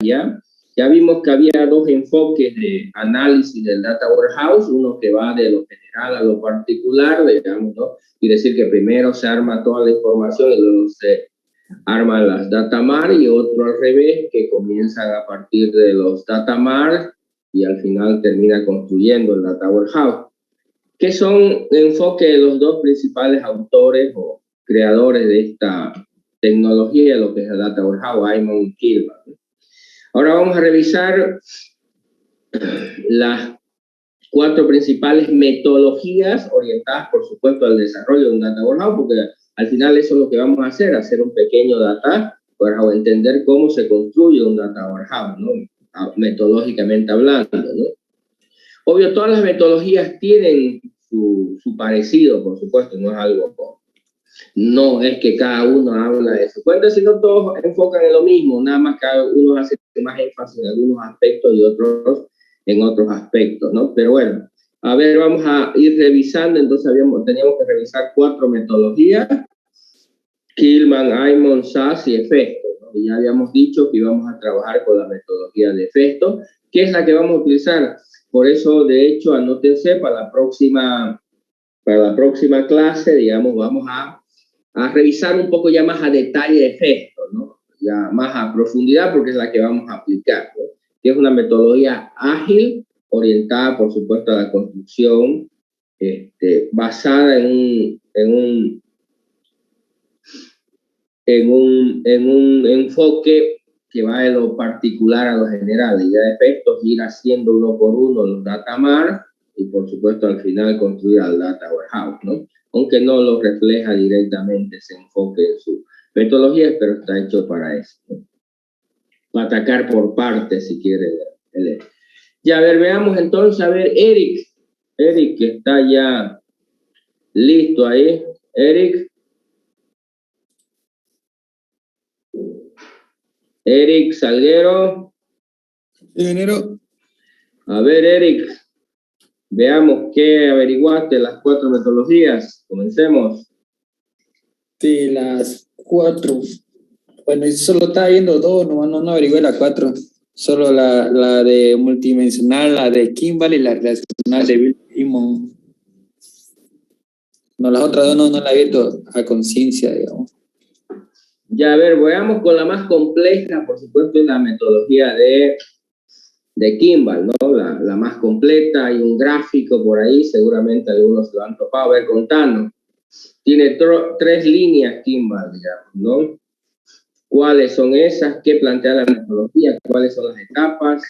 Ya vimos que había dos enfoques de análisis del Data Warehouse, uno que va de lo general a lo particular, digamos, ¿no? Y decir que primero se arma toda la información y luego se arman las data mart, y otro al revés, que comienzan a partir de los data mart y al final termina construyendo el Data Warehouse, que son enfoques de los dos principales autores o creadores de esta tecnología, lo que es el Data Warehouse, Aymon y Killman. Ahora vamos a revisar las 4 principales metodologías orientadas, por supuesto, al desarrollo de un Data Warehouse, porque al final eso es lo que vamos a hacer un pequeño Data Warehouse, entender cómo se construye un Data Warehouse, ¿no? Metodológicamente hablando, ¿no? Obvio, todas las metodologías tienen su parecido, por supuesto, no es algo... No es que cada uno habla de su cuenta, sino todos enfocan en lo mismo, nada más cada uno hace más énfasis en algunos aspectos y otros en otros aspectos, ¿no? Pero bueno, a ver, vamos a ir revisando. Entonces teníamos que revisar 4 metodologías: Killman, Aymon, SAS y Hefesto, ¿no? Y ya habíamos dicho que íbamos a trabajar con la metodología de Hefesto, que es la que vamos a utilizar. Por eso, de hecho, anótense para la próxima clase, digamos, vamos a revisar un poco ya más a detalle de Hefesto, ¿no? Ya más a profundidad, porque es la que vamos a aplicar, ¿no? Que es una metodología ágil, orientada, por supuesto, a la construcción, basada en un enfoque que va de lo particular a lo general. Y ya de Hefesto ir haciendo uno por uno los data mart y, por supuesto, al final construir al Data Warehouse, ¿no? Aunque no lo refleja directamente ese enfoque en su metodología, pero está hecho para eso, ¿no? Para atacar por partes, si quiere leer. Ya, a ver, veamos entonces, a ver, Eric, que está ya listo ahí. Eric Salguero. Ingeniero. A ver, Eric, veamos qué averiguaste las 4 metodologías. Comencemos. Sí, las 4. Bueno, yo solo estaba viendo 2, no averigué las 4. Solo la de multidimensional, la de Kimball y la relacional de Bill Simon. No, las otras 2 no las he visto a conciencia, digamos. Ya, a ver, veamos con la más compleja, por supuesto, es la metodología de Kimball, ¿no? La más completa. Hay un gráfico por ahí, seguramente algunos lo han topado. A ver, contanos. Tiene 3 líneas Kimball, digamos, ¿no? ¿Cuáles son esas? ¿Qué plantea la metodología? ¿Cuáles son las etapas?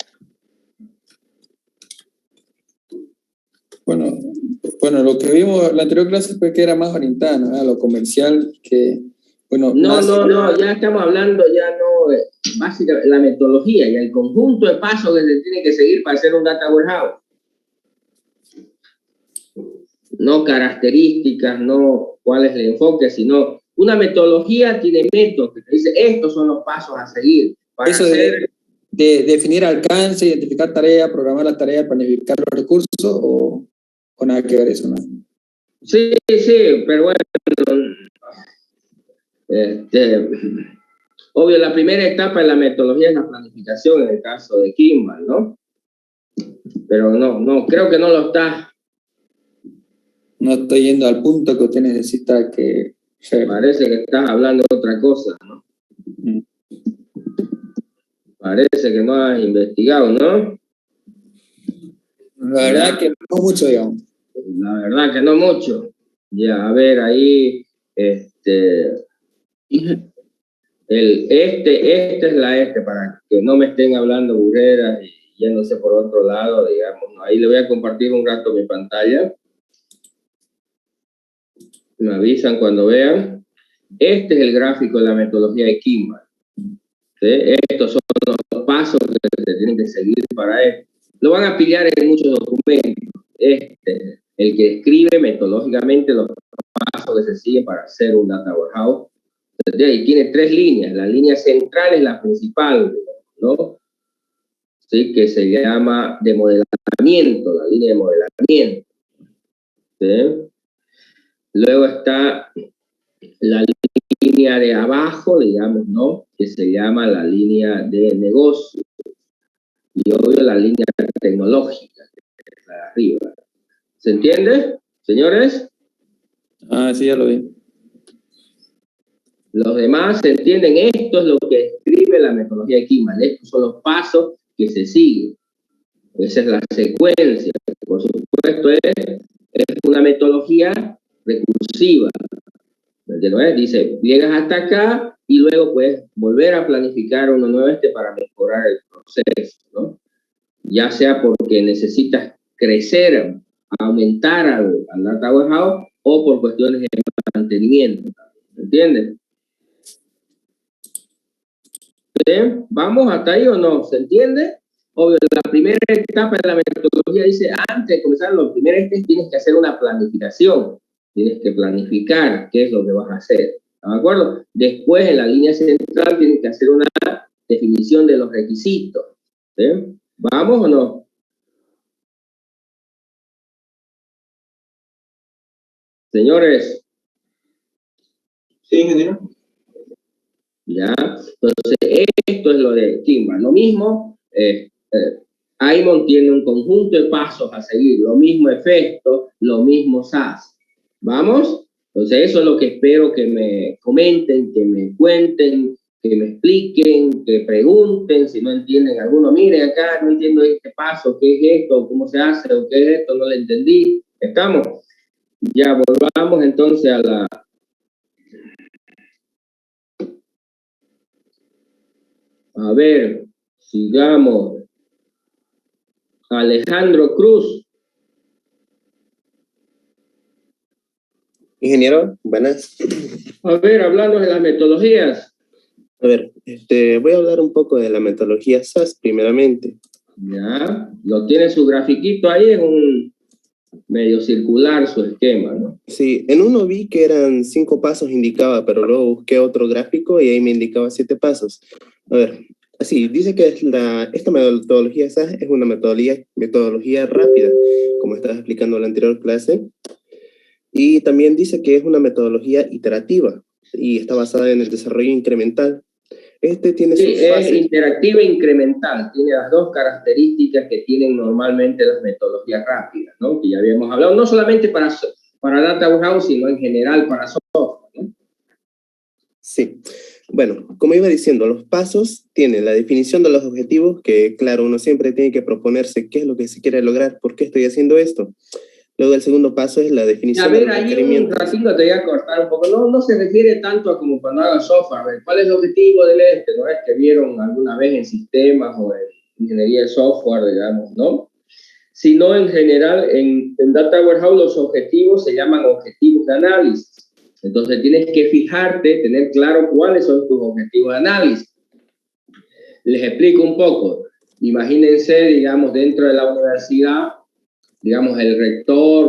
Bueno, lo que vimos en la anterior clase fue que era más orientada, ¿no? A lo comercial, que, bueno... No, ya estamos hablando, ya no, básicamente la metodología y el conjunto de pasos que se tiene que seguir para hacer un Data Warehouse. No características, no cuál es el enfoque, sino una metodología tiene métodos que te dice estos son los pasos a seguir. Para eso hacer... de definir alcance, identificar tarea, programar la tarea, planificar los recursos, o nada que ver eso, ¿no? Sí, pero bueno, obvio, la primera etapa de la metodología es la planificación en el caso de Kimball, ¿no? Pero no, creo que no lo está. No estoy yendo al punto que usted necesita que... Parece que estás hablando de otra cosa, ¿no? Parece que no has investigado, ¿no? La verdad que no mucho, digamos. La verdad que no mucho. Ya, a ver, ahí, esta es la para que no me estén hablando burreras y yéndose por otro lado, digamos, ¿no? Ahí le voy a compartir un rato mi pantalla. Me avisan cuando vean. Este es el gráfico de la metodología de Kimball. ¿Sí? Estos son los pasos que se tienen que seguir para esto. Lo van a pillar en muchos documentos. El que escribe metodológicamente los pasos que se siguen para hacer un Data Warehouse. Y tiene 3 líneas. La línea central es la principal, ¿no? ¿Sí? Que se llama de modelamiento, la línea de modelamiento. ¿Sí? Luego está la línea de abajo, digamos, ¿no? Que se llama la línea de negocio. Y obvio la línea tecnológica, que es la de arriba. ¿Se entiende, señores? Ah, sí, ya lo vi. Los demás se entienden. Esto es lo que describe la metodología de Kimball. Estos son los pasos que se siguen. Esa es la secuencia. Por supuesto, es una metodología recursiva. ¿Entiendes? Dice, llegas hasta acá y luego puedes volver a planificar uno nuevo para mejorar el proceso, ¿no? Ya sea porque necesitas crecer, aumentar al data warehouse o por cuestiones de mantenimiento. ¿Entiendes? ¿Sí? ¿Vamos hasta ahí o no? ¿Se entiende? Obvio, la primera etapa de la metodología dice, antes de comenzar, lo primero es que tienes que hacer una planificación. Tienes que planificar qué es lo que vas a hacer. ¿De acuerdo? Después, en la línea central, tienes que hacer una definición de los requisitos. ¿Sí? ¿Vamos o no? Señores. Sí, ingeniero. ¿Ya? Entonces, esto es lo de Kimball. Lo mismo, Aimon tiene un conjunto de pasos a seguir, lo mismo efecto, lo mismo SAS. ¿Vamos? Entonces, eso es lo que espero que me comenten, que me cuenten, que me expliquen, que pregunten, si no entienden alguno, miren acá, no entiendo este paso, qué es esto, cómo se hace, o qué es esto, no lo entendí. ¿Estamos? Ya volvamos entonces a la... A ver, sigamos. Alejandro Cruz. Ingeniero, buenas. A ver, hablando de las metodologías. A ver, voy a hablar un poco de la metodología SAS primeramente. Ya, lo tiene su grafiquito ahí, es un medio circular su esquema, ¿no? Sí, en uno vi que eran 5 pasos indicaba, pero luego busqué otro gráfico y ahí me indicaba 7 pasos. A ver, así, dice que esta metodología SAS es una metodología rápida, como estaba explicando en la anterior clase. Y también dice que es una metodología iterativa y está basada en el desarrollo incremental. Tiene Sí, sus es fases. interactiva e incremental. Tiene las dos características que tienen normalmente las metodologías rápidas, ¿no? Que ya habíamos hablado, no solamente para Data Warehouse, sino en general para software, ¿no? Sí. Bueno, como iba diciendo, los pasos tienen la definición de los objetivos, que claro, uno siempre tiene que proponerse qué es lo que se quiere lograr, por qué estoy haciendo esto. Luego el segundo paso es la definición de los requerimientos. A ver, ahí un ratito te voy a cortar un poco. No se refiere tanto a como cuando hagan software. A ver, ¿cuál es el objetivo del ¿No es que vieron alguna vez en sistemas o en ingeniería de software, digamos, ¿no? Sino en general, en Data Warehouse los objetivos se llaman objetivos de análisis. Entonces tienes que fijarte, tener claro cuáles son tus objetivos de análisis. Les explico un poco. Imagínense, digamos, dentro de la universidad, digamos, el rector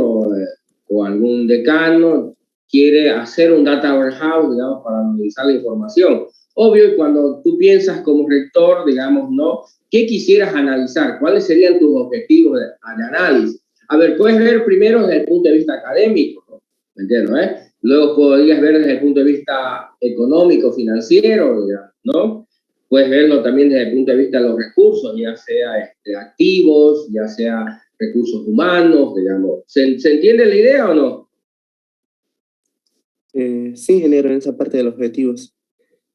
o algún decano quiere hacer un data warehouse, digamos, para analizar la información. Obvio, cuando tú piensas como rector, digamos, ¿no? ¿Qué quisieras analizar? ¿Cuáles serían tus objetivos de análisis? A ver, puedes ver primero desde el punto de vista académico, ¿no? ¿Me entiendes, Luego podrías ver desde el punto de vista económico, financiero, ¿no? Puedes verlo también desde el punto de vista de los recursos, ya sea activos, ya sea recursos humanos, digamos. ¿Se entiende la idea o no? Sí, ingeniero, en esa parte de los objetivos.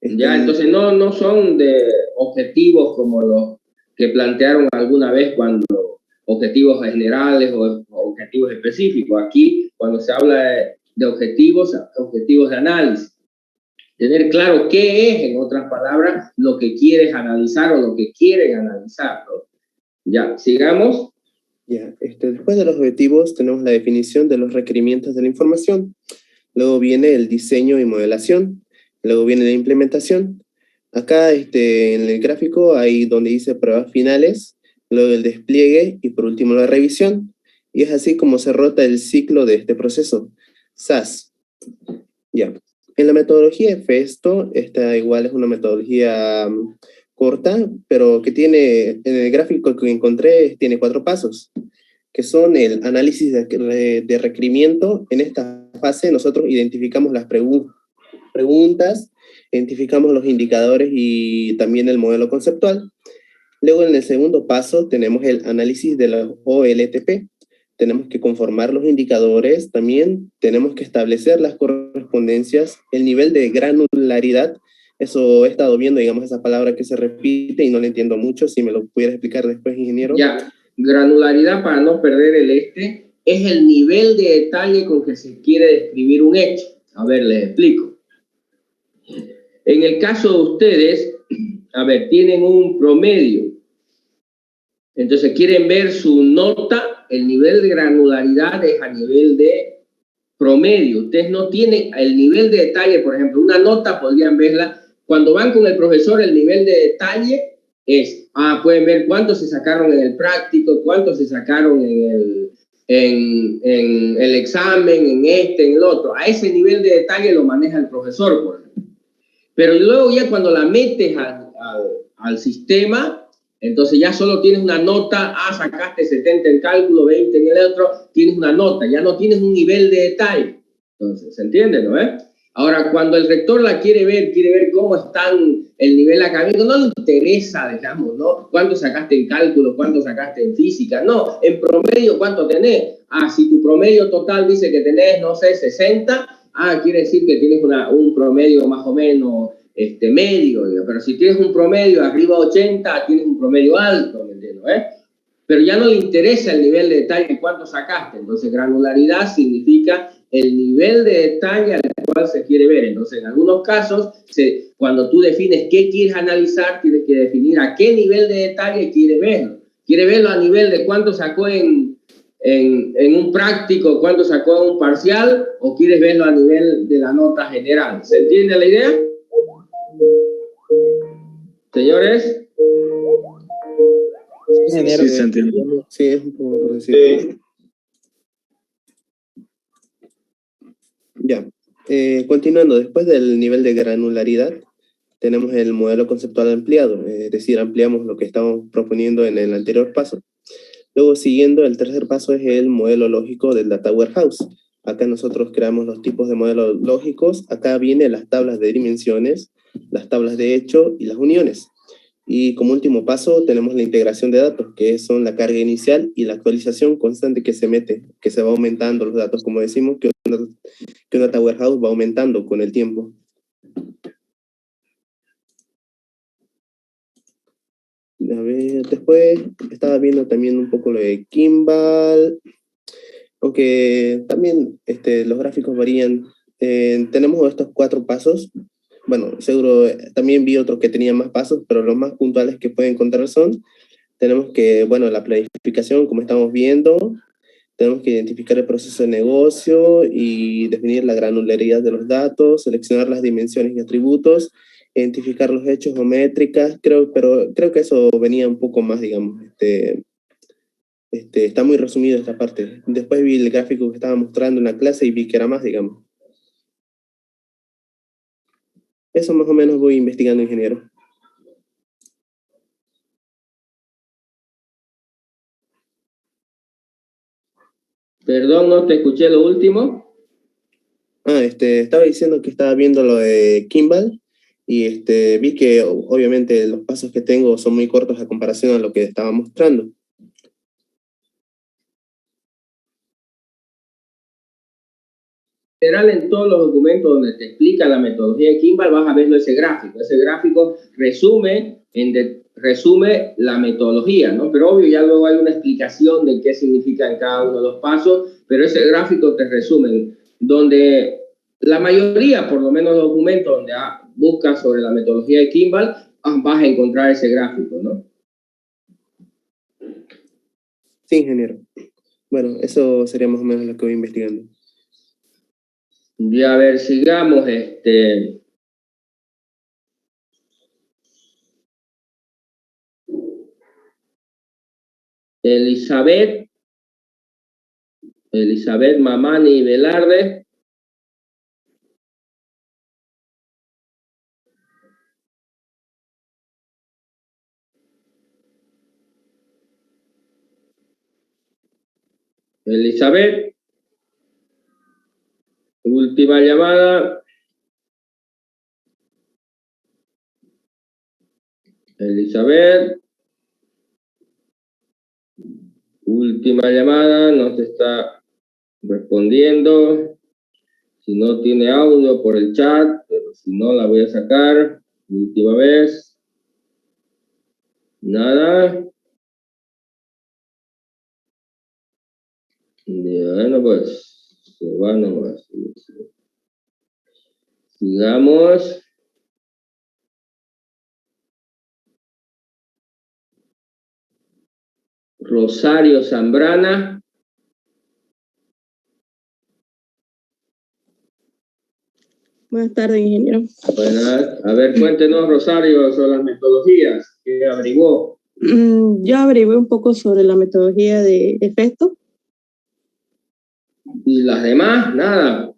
Ya, entonces no son de objetivos como los que plantearon alguna vez cuando objetivos generales o objetivos específicos. Aquí, cuando se habla de objetivos de análisis. Tener claro qué es, en otras palabras, lo que quieres analizar o lo que quieren analizar, ¿no? Ya, sigamos. Ya, después de los objetivos tenemos la definición de los requerimientos de la información. Luego viene el diseño y modelación. Luego viene la implementación. Acá en el gráfico hay donde dice pruebas finales, luego el despliegue y por último la revisión. Y es así como se rota el ciclo de este proceso. SAS. Ya. En la metodología FESTO, esta igual es una metodología corta, pero que tiene, en el gráfico que encontré, tiene 4 pasos, que son el análisis de requerimiento. En esta fase nosotros identificamos las preguntas Identificamos los indicadores y también el modelo conceptual. Luego, en el segundo paso, tenemos el análisis de la OLTP. Tenemos que conformar los indicadores, también tenemos que establecer las correspondencias, el nivel de granularidad. Eso he estado viendo, digamos, esa palabra que se repite y no la entiendo mucho. Si me lo pudiera explicar después, ingeniero. Ya, granularidad, para no perder es el nivel de detalle con que se quiere describir un hecho. A ver, les explico. En el caso de ustedes, a ver, tienen un promedio. Entonces quieren ver su nota, el nivel de granularidad es a nivel de promedio. Ustedes no tienen el nivel de detalle, por ejemplo, una nota podrían verla. Cuando van con el profesor, el nivel de detalle es, pueden ver cuántos se sacaron en el práctico, cuántos se sacaron en el examen, en el otro. A ese nivel de detalle lo maneja el profesor, por ejemplo. Pero luego ya cuando la metes al sistema, entonces ya solo tienes una nota, sacaste 70 en cálculo, 20 en el otro, tienes una nota, ya no tienes un nivel de detalle. Entonces, ¿se entiende, no? Ahora, cuando el rector la quiere ver cómo están el nivel académico, no le interesa, digamos, ¿no? ¿Cuánto sacaste en cálculo, cuánto sacaste en física? No, en promedio, ¿cuánto tenés? Si tu promedio total dice que tenés, no sé, 60, quiere decir que tienes un promedio más o menos medio, pero si tienes un promedio arriba de 80, tienes un promedio alto, ¿me entiendes? Pero ya no le interesa el nivel de detalle, cuánto sacaste. Entonces, granularidad significa el nivel de detalle al cual se quiere ver. Entonces, en algunos casos, cuando tú defines qué quieres analizar, tienes que definir a qué nivel de detalle quieres verlo. ¿Quieres verlo a nivel de cuánto sacó en un práctico, cuánto sacó en un parcial, o quieres verlo a nivel de la nota general? ¿Se entiende la idea? Señores. Sí, se entiende. Sí, es un poco por decir. Ya. Continuando, después del nivel de granularidad, tenemos el modelo conceptual ampliado, es decir, ampliamos lo que estamos proponiendo en el anterior paso. Luego, siguiendo, el tercer paso es el modelo lógico del Data Warehouse. Acá nosotros creamos los tipos de modelos lógicos. Acá vienen las tablas de dimensiones, las tablas de hecho y las uniones. Y como último paso tenemos la integración de datos, que son la carga inicial y la actualización constante que se mete, que se va aumentando los datos, como decimos, que un Data Warehouse va aumentando con el tiempo. A ver, después estaba viendo también un poco lo de Kimball, aunque también los gráficos varían. Tenemos estos 4 pasos. Bueno, seguro también vi otros que tenían más pasos, pero los más puntuales que pueden encontrar son, tenemos que, bueno, la planificación, como estamos viendo, tenemos que identificar el proceso de negocio y definir la granularidad de los datos, seleccionar las dimensiones y atributos, identificar los hechos o métricas, pero creo que eso venía un poco más, digamos, está muy resumido esta parte. Después vi el gráfico que estaba mostrando en la clase y vi que era más, digamos. Eso más o menos voy investigando, ingeniero. Perdón, no te escuché lo último. Estaba diciendo que estaba viendo lo de Kimball y vi que obviamente los pasos que tengo son muy cortos a comparación a lo que estaba mostrando. General, en todos los documentos donde te explica la metodología de Kimball vas a verlo ese gráfico. Ese gráfico resume la metodología, ¿no? Pero obvio ya luego hay una explicación de qué significa en cada uno de los pasos, pero ese gráfico te resume, donde la mayoría, por lo menos los documentos donde buscas sobre la metodología de Kimball, vas a encontrar ese gráfico, ¿no? Sí, ingeniero. Bueno, eso sería más o menos lo que voy investigando. Ya, a ver, sigamos, Elizabeth Mamani Velarde. Elizabeth, última llamada. Elizabeth. Última llamada, no te está respondiendo. Si no tiene audio por el chat, pero si no la voy a sacar. Última vez. Nada. Bueno, pues se va nomás. Sigamos. Rosario Zambrana. Buenas tardes, ingeniero. Buenas. A ver, cuéntenos, Rosario, sobre las metodologías que averiguó. Yo averigué un poco sobre la metodología de efecto. ¿Y las demás? Nada.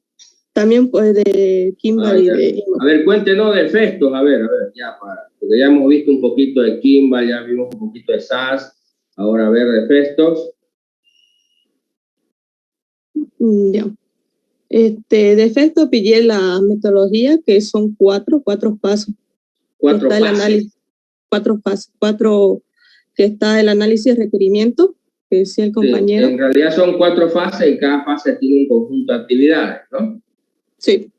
También pues de Kimball y de... A ver, cuéntenos de efectos, a ver, porque ya hemos visto un poquito de Kimball, ya vimos un poquito de SAS, ahora a ver de efectos. Ya. De efecto pillé la metodología que son cuatro pasos. Cuatro está el fases. análisis, cuatro pasos, que está el análisis de requerimientos, que decía el compañero. Sí, en realidad son 4 fases y cada fase tiene un conjunto de actividades, ¿no? Sí.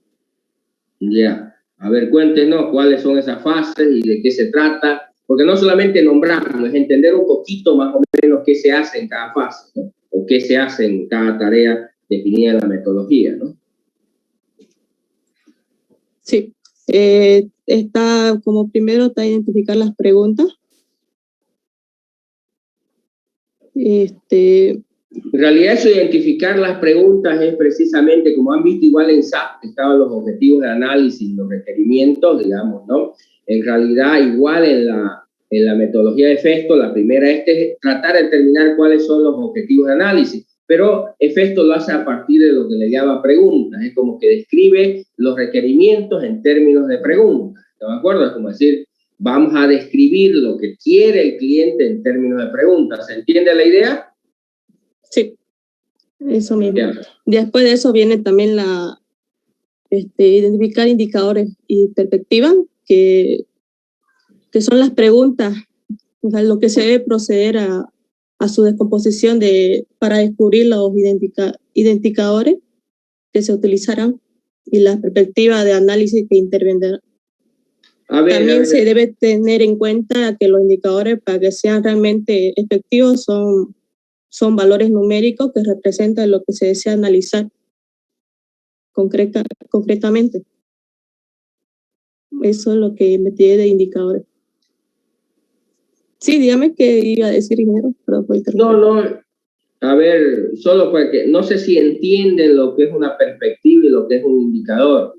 Ya. A ver, cuéntenos cuáles son esas fases y de qué se trata, porque no solamente nombrarlo, es entender un poquito más o menos qué se hace en cada fase, ¿no? O qué se hace en cada tarea definida en la metodología, ¿no? Sí. Está como primero está identificar las preguntas. En realidad eso de identificar las preguntas es precisamente, como han visto igual en SAP, estaban los objetivos de análisis, los requerimientos, digamos, ¿no? En realidad igual en la metodología de Festo, la primera es tratar de determinar cuáles son los objetivos de análisis, pero Festo lo hace a partir de lo que le llama preguntas, es como que describe los requerimientos en términos de preguntas, ¿están de acuerdo? Es como decir, vamos a describir lo que quiere el cliente en términos de preguntas, ¿se entiende la idea? Sí, eso mismo. Yeah. Después de eso viene también identificar indicadores y perspectivas, que son las preguntas, o sea, lo que se debe proceder a su descomposición para descubrir los identificadores que se utilizarán y la perspectiva de análisis que intervendrá. También se debe tener en cuenta que los indicadores, para que sean realmente efectivos, son valores numéricos que representan lo que se desea analizar concretamente. Eso es lo que metí de indicadores. Sí, dígame qué iba a decir, ingeniero. No, a ver, solo para que, no sé si entienden lo que es una perspectiva y lo que es un indicador.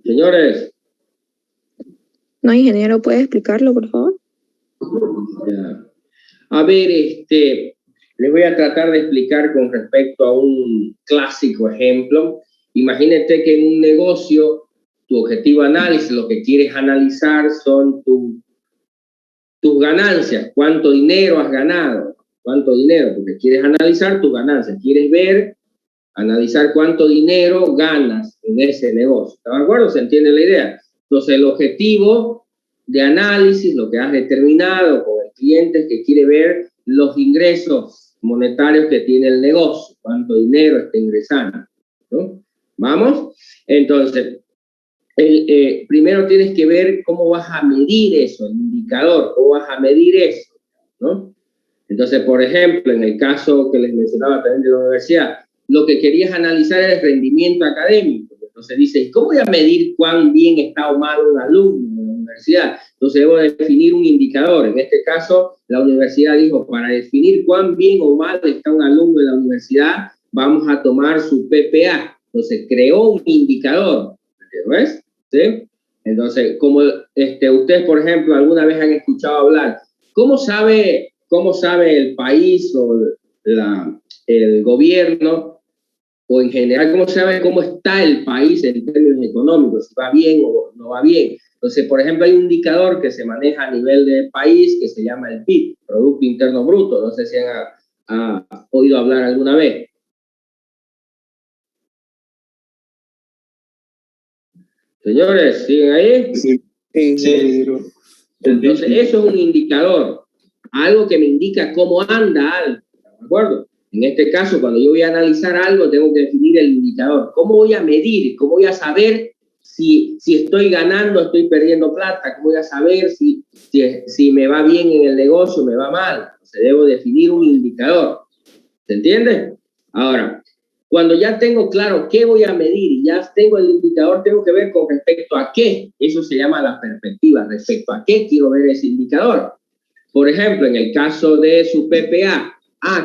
Señores. No, ingeniero, ¿puede explicarlo, por favor? Ya. A ver, les voy a tratar de explicar con respecto a un clásico ejemplo. Imagínate que en un negocio, tu objetivo de análisis, lo que quieres analizar son tus ganancias, cuánto dinero has ganado, cuánto dinero, porque quieres analizar tus ganancias, quieres analizar cuánto dinero ganas en ese negocio. ¿Está de acuerdo? ¿Se entiende la idea? Entonces, el objetivo de análisis, lo que has determinado con el cliente, es que quiere ver los ingresos monetarios que tiene el negocio, cuánto dinero está ingresando, ¿no? ¿Vamos? Entonces, primero tienes que ver cómo vas a medir eso, el indicador, cómo vas a medir eso, ¿no? Entonces, por ejemplo, en el caso que les mencionaba también de la universidad, lo que querías analizar es el rendimiento académico. Entonces dices, ¿cómo voy a medir cuán bien está o mal un alumno en la universidad? Entonces debo definir un indicador. En este caso, la universidad dijo, para definir cuán bien o mal está un alumno en la universidad, vamos a tomar su PPA. Entonces creó un indicador, ¿ves? ¿Sí? Entonces, como ustedes, por ejemplo, alguna vez han escuchado hablar, ¿cómo sabe el país o el gobierno, o en general, cómo sabe cómo está el país en términos económicos, si va bien o no va bien? Entonces, por ejemplo, hay un indicador que se maneja a nivel de país que se llama el PIB, Producto Interno Bruto. No sé si han oído hablar alguna vez. Señores, ¿siguen ahí? Sí. Sí. Entonces, eso es un indicador, algo que me indica cómo anda algo, ¿de acuerdo? En este caso, cuando yo voy a analizar algo, tengo que definir el indicador. ¿Cómo voy a medir? ¿Cómo voy a saber si estoy ganando, estoy perdiendo plata? ¿Cómo voy a saber si me va bien en el negocio, me va mal? Entonces, debo definir un indicador. ¿Se entiende? Ahora, cuando ya tengo claro qué voy a medir y ya tengo el indicador, tengo que ver con respecto a qué. Eso se llama la perspectiva. Respecto a qué quiero ver ese indicador. Por ejemplo, en el caso de su PPA.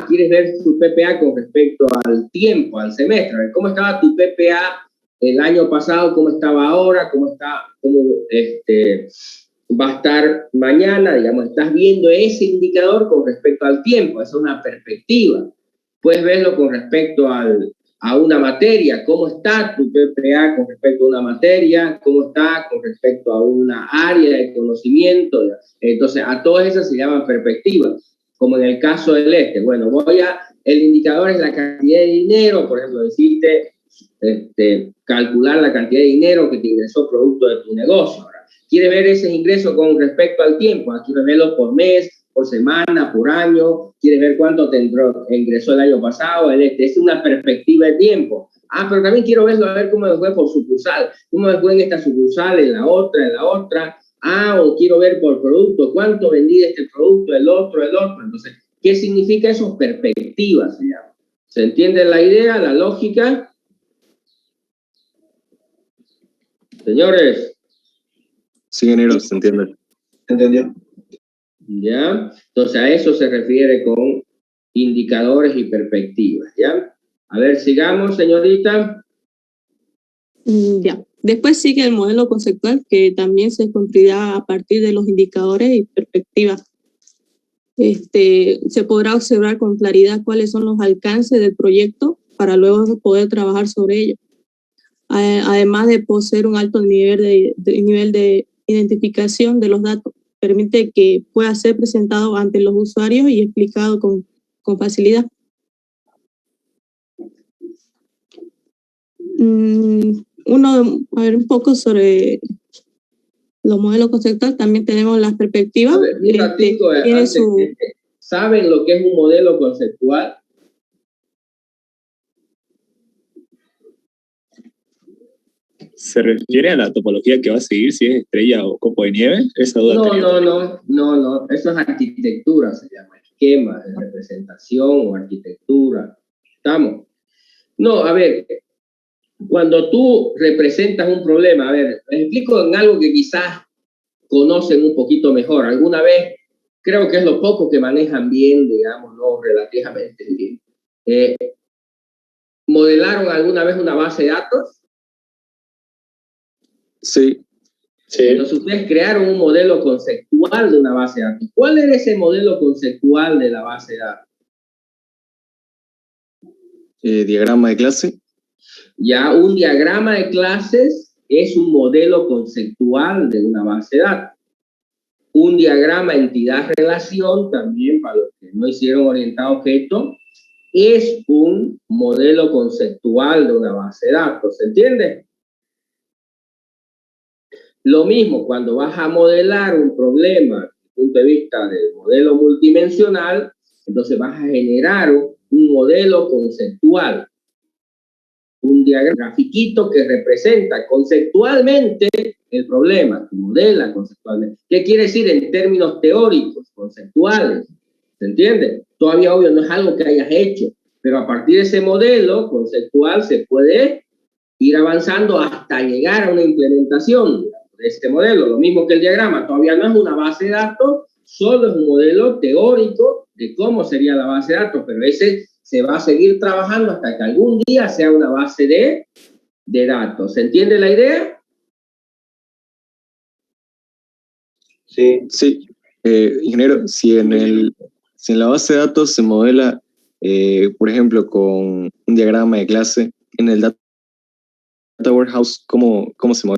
¿Quieres ver su PPA con respecto al tiempo, al semestre? A ver, ¿cómo estaba tu PPA el año pasado? ¿Cómo estaba ahora? ¿Cómo va a estar mañana? Digamos, estás viendo ese indicador con respecto al tiempo. Esa es una perspectiva. Puedes verlo con respecto a una materia. ¿Cómo está tu PPA con respecto a una materia? ¿Cómo está con respecto a una área de conocimiento? Entonces, a todas esas se llaman perspectivas. Como en el caso del bueno, el indicador es la cantidad de dinero, por ejemplo, decirte, calcular la cantidad de dinero que te ingresó producto de tu negocio. Ahora, ¿quieres ver ese ingreso con respecto al tiempo? ¿Quieres verlo por mes, por semana, por año? ¿Quieres ver cuánto te ingresó el año pasado? Es una perspectiva de tiempo. Pero también quiero verlo, a ver cómo me fue por sucursal, cómo me fue en esta sucursal, en la otra. O quiero ver por producto, cuánto vendí de este producto, el otro. Entonces, ¿qué significa eso? Perspectiva se llama. ¿Se entiende la idea, la lógica? Señores. Sí, ingeniero, se entiende. ¿Entendió? ¿Ya? Entonces, a eso se refiere con indicadores y perspectivas, ¿ya? A ver, sigamos, señorita. Ya. Después sigue el modelo conceptual, que también se construirá a partir de los indicadores y perspectivas. Se podrá observar con claridad cuáles son los alcances del proyecto para luego poder trabajar sobre ello. Además de poseer un alto nivel de identificación de los datos, permite que pueda ser presentado ante los usuarios y explicado con facilidad. A ver un poco sobre los modelos conceptuales. También tenemos las perspectivas. A ver, un ratito, ¿saben lo que es un modelo conceptual? ¿Se refiere a la topología que va a seguir, si es estrella o copo de nieve? Esa duda tenía. No. Eso es arquitectura, se llama. Esquema de representación o arquitectura. ¿Estamos? No, a ver, cuando tú representas un problema, a ver, les explico en algo que quizás conocen un poquito mejor. Alguna vez, creo que es lo poco que manejan bien, digamos, no relativamente bien. ¿Modelaron alguna vez una base de datos? Sí. Entonces ustedes crearon un modelo conceptual de una base de datos. ¿Cuál era ese modelo conceptual de la base de datos? Diagrama de clase. Ya, un diagrama de clases es un modelo conceptual de una base de datos. Un diagrama entidad-relación, también para los que no hicieron orientado a objeto, es un modelo conceptual de una base de datos. ¿Se entiende? Lo mismo, cuando vas a modelar un problema desde el punto de vista del modelo multidimensional, entonces vas a generar un modelo conceptual, un diagrama grafiquito que representa conceptualmente el problema, que modela conceptualmente. ¿Qué quiere decir en términos teóricos, conceptuales? ¿Se entiende? Todavía, obvio, no es algo que hayas hecho, pero a partir de ese modelo conceptual se puede ir avanzando hasta llegar a una implementación de este modelo. Lo mismo que el diagrama, todavía no es una base de datos, solo es un modelo teórico de cómo sería la base de datos, pero ese se va a seguir trabajando hasta que algún día sea una base de datos. ¿Se entiende la idea? Sí. Ingeniero, si en la base de datos se modela, por ejemplo, con un diagrama de clase, en el Data Warehouse, ¿cómo se modela?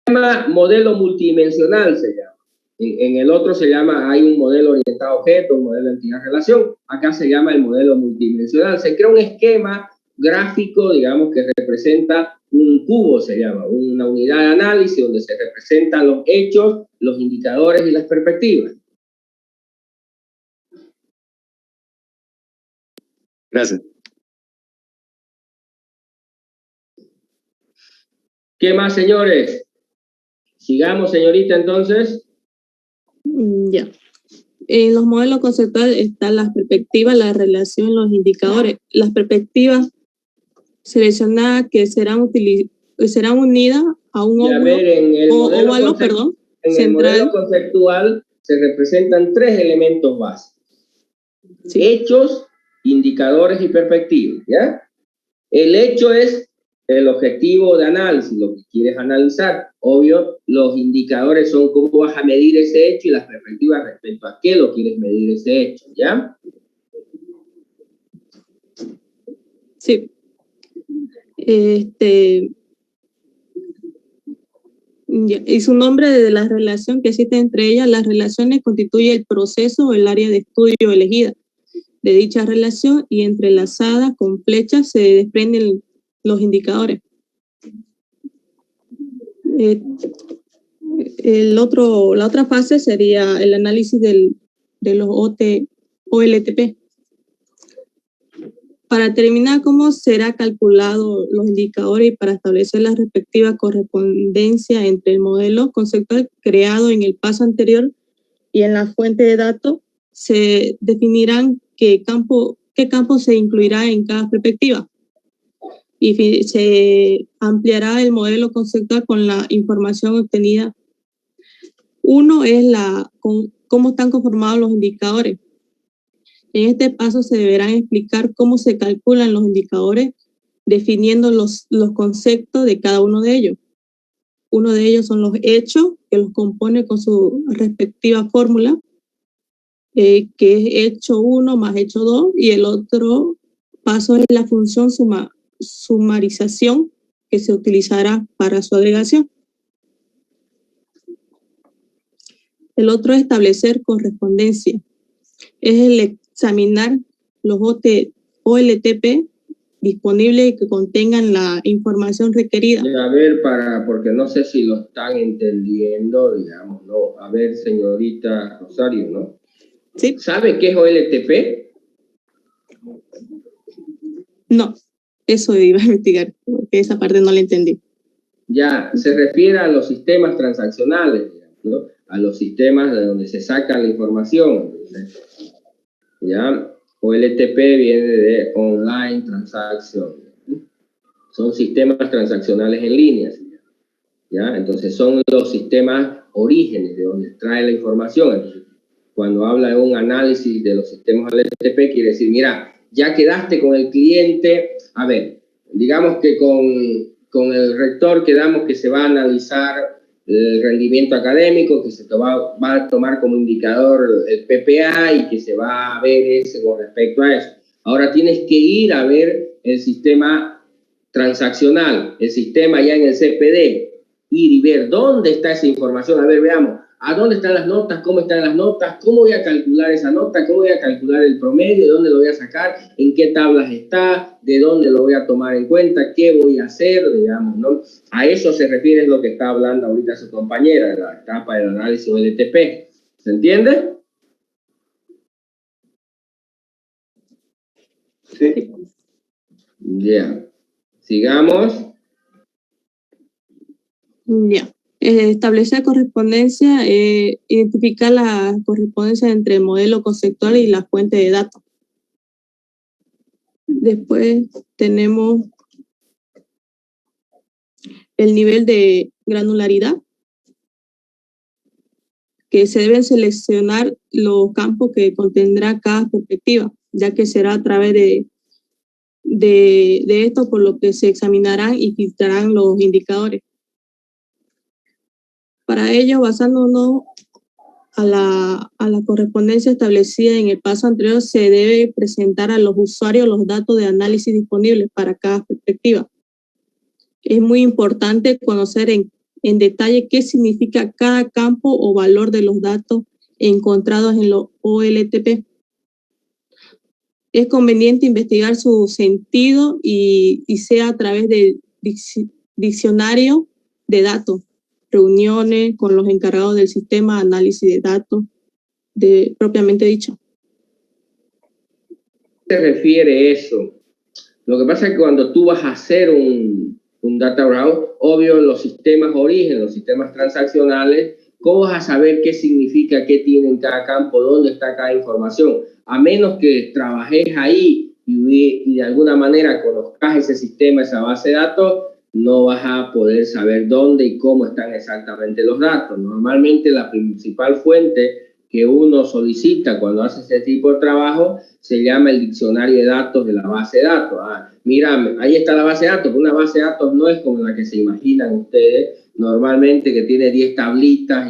Se llama modelo multidimensional, se llama. En el otro se llama, hay un modelo orientado a objetos, un modelo de entidad-relación. Acá se llama el modelo multidimensional. Se crea un esquema gráfico, digamos, que representa un cubo se llama, una unidad de análisis donde se representan los hechos, los indicadores y las perspectivas. Gracias. ¿Qué más, señores? Sigamos, señorita, entonces. Ya. En los modelos conceptuales están las perspectivas, la relación, los indicadores. Las perspectivas seleccionadas que serán unidas a un óvalo, central. Modelo conceptual se representan 3 elementos básicos. Sí. Hechos, indicadores y perspectivas, ¿ya? El hecho es el objetivo de análisis, lo que quieres analizar. Obvio, los indicadores son cómo vas a medir ese hecho y las perspectivas respecto a qué lo quieres medir ese hecho, ¿ya? Sí. Y su nombre de la relación que existe entre ellas. Las relaciones constituye el proceso o el área de estudio elegida de dicha relación, y entrelazadas con flechas se desprenden los indicadores. La otra fase sería el análisis de los OLTP. Para determinar cómo será calculado los indicadores y para establecer la respectiva correspondencia entre el modelo conceptual creado en el paso anterior y en la fuente de datos, se definirán qué campo se incluirá en cada perspectiva. Y se ampliará el modelo conceptual con la información obtenida. Uno es cómo están conformados los indicadores. En este paso se deberán explicar cómo se calculan los indicadores, definiendo los conceptos de cada uno de ellos. Uno de ellos son los hechos, que los compone con su respectiva fórmula, que es hecho 1 más hecho 2, y el otro paso es la función sumarización, que se utilizará para su agregación. El otro es establecer correspondencia. Es el examinar los OLTP disponibles y que contengan la información requerida. A ver, porque no sé si lo están entendiendo, digamos, ¿no? A ver, señorita Rosario, ¿no? ¿Sí? ¿Sabe qué es OLTP? No, eso iba a investigar, porque esa parte no la entendí. Ya, se refiere a los sistemas transaccionales, ¿no? A los sistemas de donde se saca la información. Ya, OLTP viene de Online Transaction. Son sistemas transaccionales en línea. ¿Ya? Entonces son los sistemas orígenes de donde trae la información. Entonces, cuando habla de un análisis de los sistemas OLTP, quiere decir, mira, ya quedaste con el cliente. A ver, digamos que con el rector quedamos que se va a analizar el rendimiento académico, que se va a tomar como indicador el PPA y que se va a ver ese con respecto a eso. Ahora tienes que ir a ver el sistema transaccional, el sistema ya en el CPD, ir y ver dónde está esa información. A ver, veamos, ¿a dónde están las notas? ¿Cómo están las notas? ¿Cómo voy a calcular esa nota? ¿Cómo voy a calcular el promedio? ¿De dónde lo voy a sacar? ¿En qué tablas está? ¿De dónde lo voy a tomar en cuenta? ¿Qué voy a hacer? Digamos, ¿no? A eso se refiere lo que está hablando ahorita su compañera, de la etapa del análisis OLTP. ¿Se entiende? Sí. Ya. Sigamos. Ya. Establecer correspondencia, identificar la correspondencia entre el modelo conceptual y la fuente de datos. Después tenemos el nivel de granularidad, que se deben seleccionar los campos que contendrá cada perspectiva, ya que será a través de esto por lo que se examinarán y filtrarán los indicadores. Para ello, basándonos a la correspondencia establecida en el paso anterior, se debe presentar a los usuarios los datos de análisis disponibles para cada perspectiva. Es muy importante conocer en detalle qué significa cada campo o valor de los datos encontrados en los OLTP. Es conveniente investigar su sentido y sea a través de diccionario de datos, reuniones con los encargados del sistema de análisis de datos, propiamente dicho. ¿Qué se refiere eso? Lo que pasa es que cuando tú vas a hacer un data warehouse, obvio, los sistemas origen, los sistemas transaccionales, ¿cómo vas a saber qué significa, qué tiene en cada campo, dónde está cada información? A menos que trabajes ahí y de alguna manera conozcas ese sistema, esa base de datos, no vas a poder saber dónde y cómo están exactamente los datos. Normalmente la principal fuente que uno solicita cuando hace ese tipo de trabajo se llama el diccionario de datos de la base de datos. Mira, ahí está la base de datos. Una base de datos no es como la que se imaginan ustedes, normalmente que tiene 10 tablitas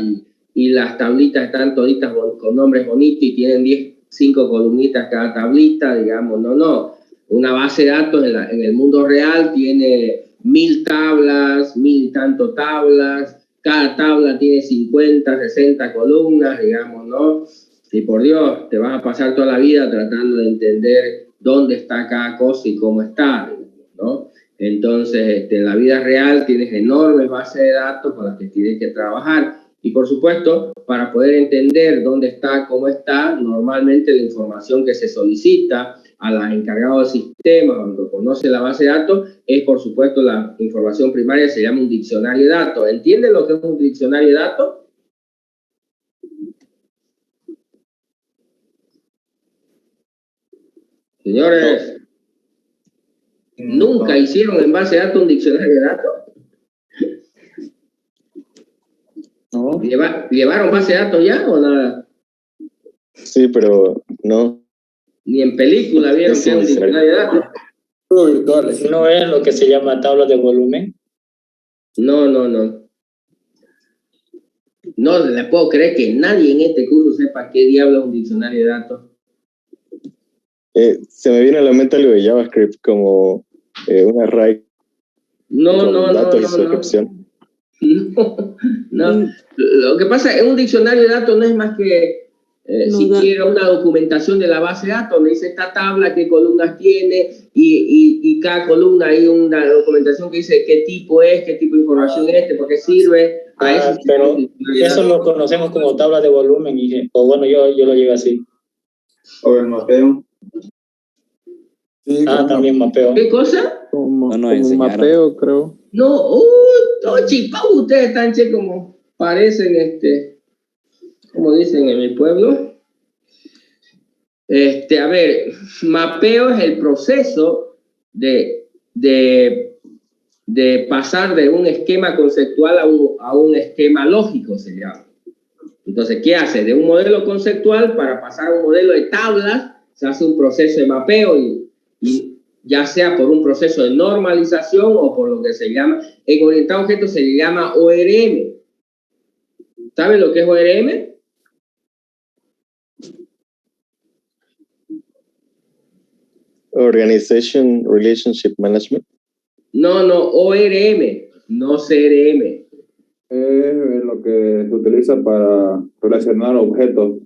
y las tablitas están toditas con nombres bonitos y tienen 5 columnitas cada tablita, digamos. No. Una base de datos en el mundo real tiene 1000 tablas, 1000 y tanto tablas. Cada tabla tiene 50, 60 columnas, digamos, ¿no? Y por Dios, te vas a pasar toda la vida tratando de entender dónde está cada cosa y cómo está, ¿no? Entonces, en la vida real tienes enormes bases de datos con las que tienes que trabajar. Y por supuesto, para poder entender dónde está, cómo está, normalmente la información que se solicita a los encargados del sistema, cuando conoce la base de datos, es por supuesto la información primaria, se llama un diccionario de datos. ¿Entienden lo que es un diccionario de datos? Señores, ¿nunca hicieron en base de datos un diccionario de datos? No. ¿Llevaron base de datos ya o nada? Sí, pero no. Ni en película vieron que es un diccionario de datos. Virtuales. ¿No es lo que se llama tabla de volumen? No. No le puedo creer que nadie en este curso sepa qué diablo es un diccionario de datos. Se me viene a la mente algo de JavaScript como un array con datos y su descripción. No. Lo que pasa es que un diccionario de datos no es más que siquiera una documentación de la base de datos, donde dice esta tabla, qué columnas tiene, y cada columna hay una documentación que dice qué tipo es, qué tipo de información es, por qué sirve. Pero eso lo conocemos como tabla de volumen, o bueno, yo lo llevo así. O el mapeo. Sí, también mapeo. ¿Qué cosa? Como mapeo, creo. No, chipau, ustedes están como parecen, como dicen en mi pueblo. A ver, mapeo es el proceso de pasar de un esquema conceptual a un esquema lógico, se llama. Entonces, ¿qué hace? De un modelo conceptual para pasar a un modelo de tablas, se hace un proceso de mapeo y ya sea por un proceso de normalización o por lo que se llama, en orientado a objetos se le llama ORM. ¿Saben lo que es ORM? Organization Relationship Management. No, ORM, no CRM. Es lo que se utiliza para relacionar objetos.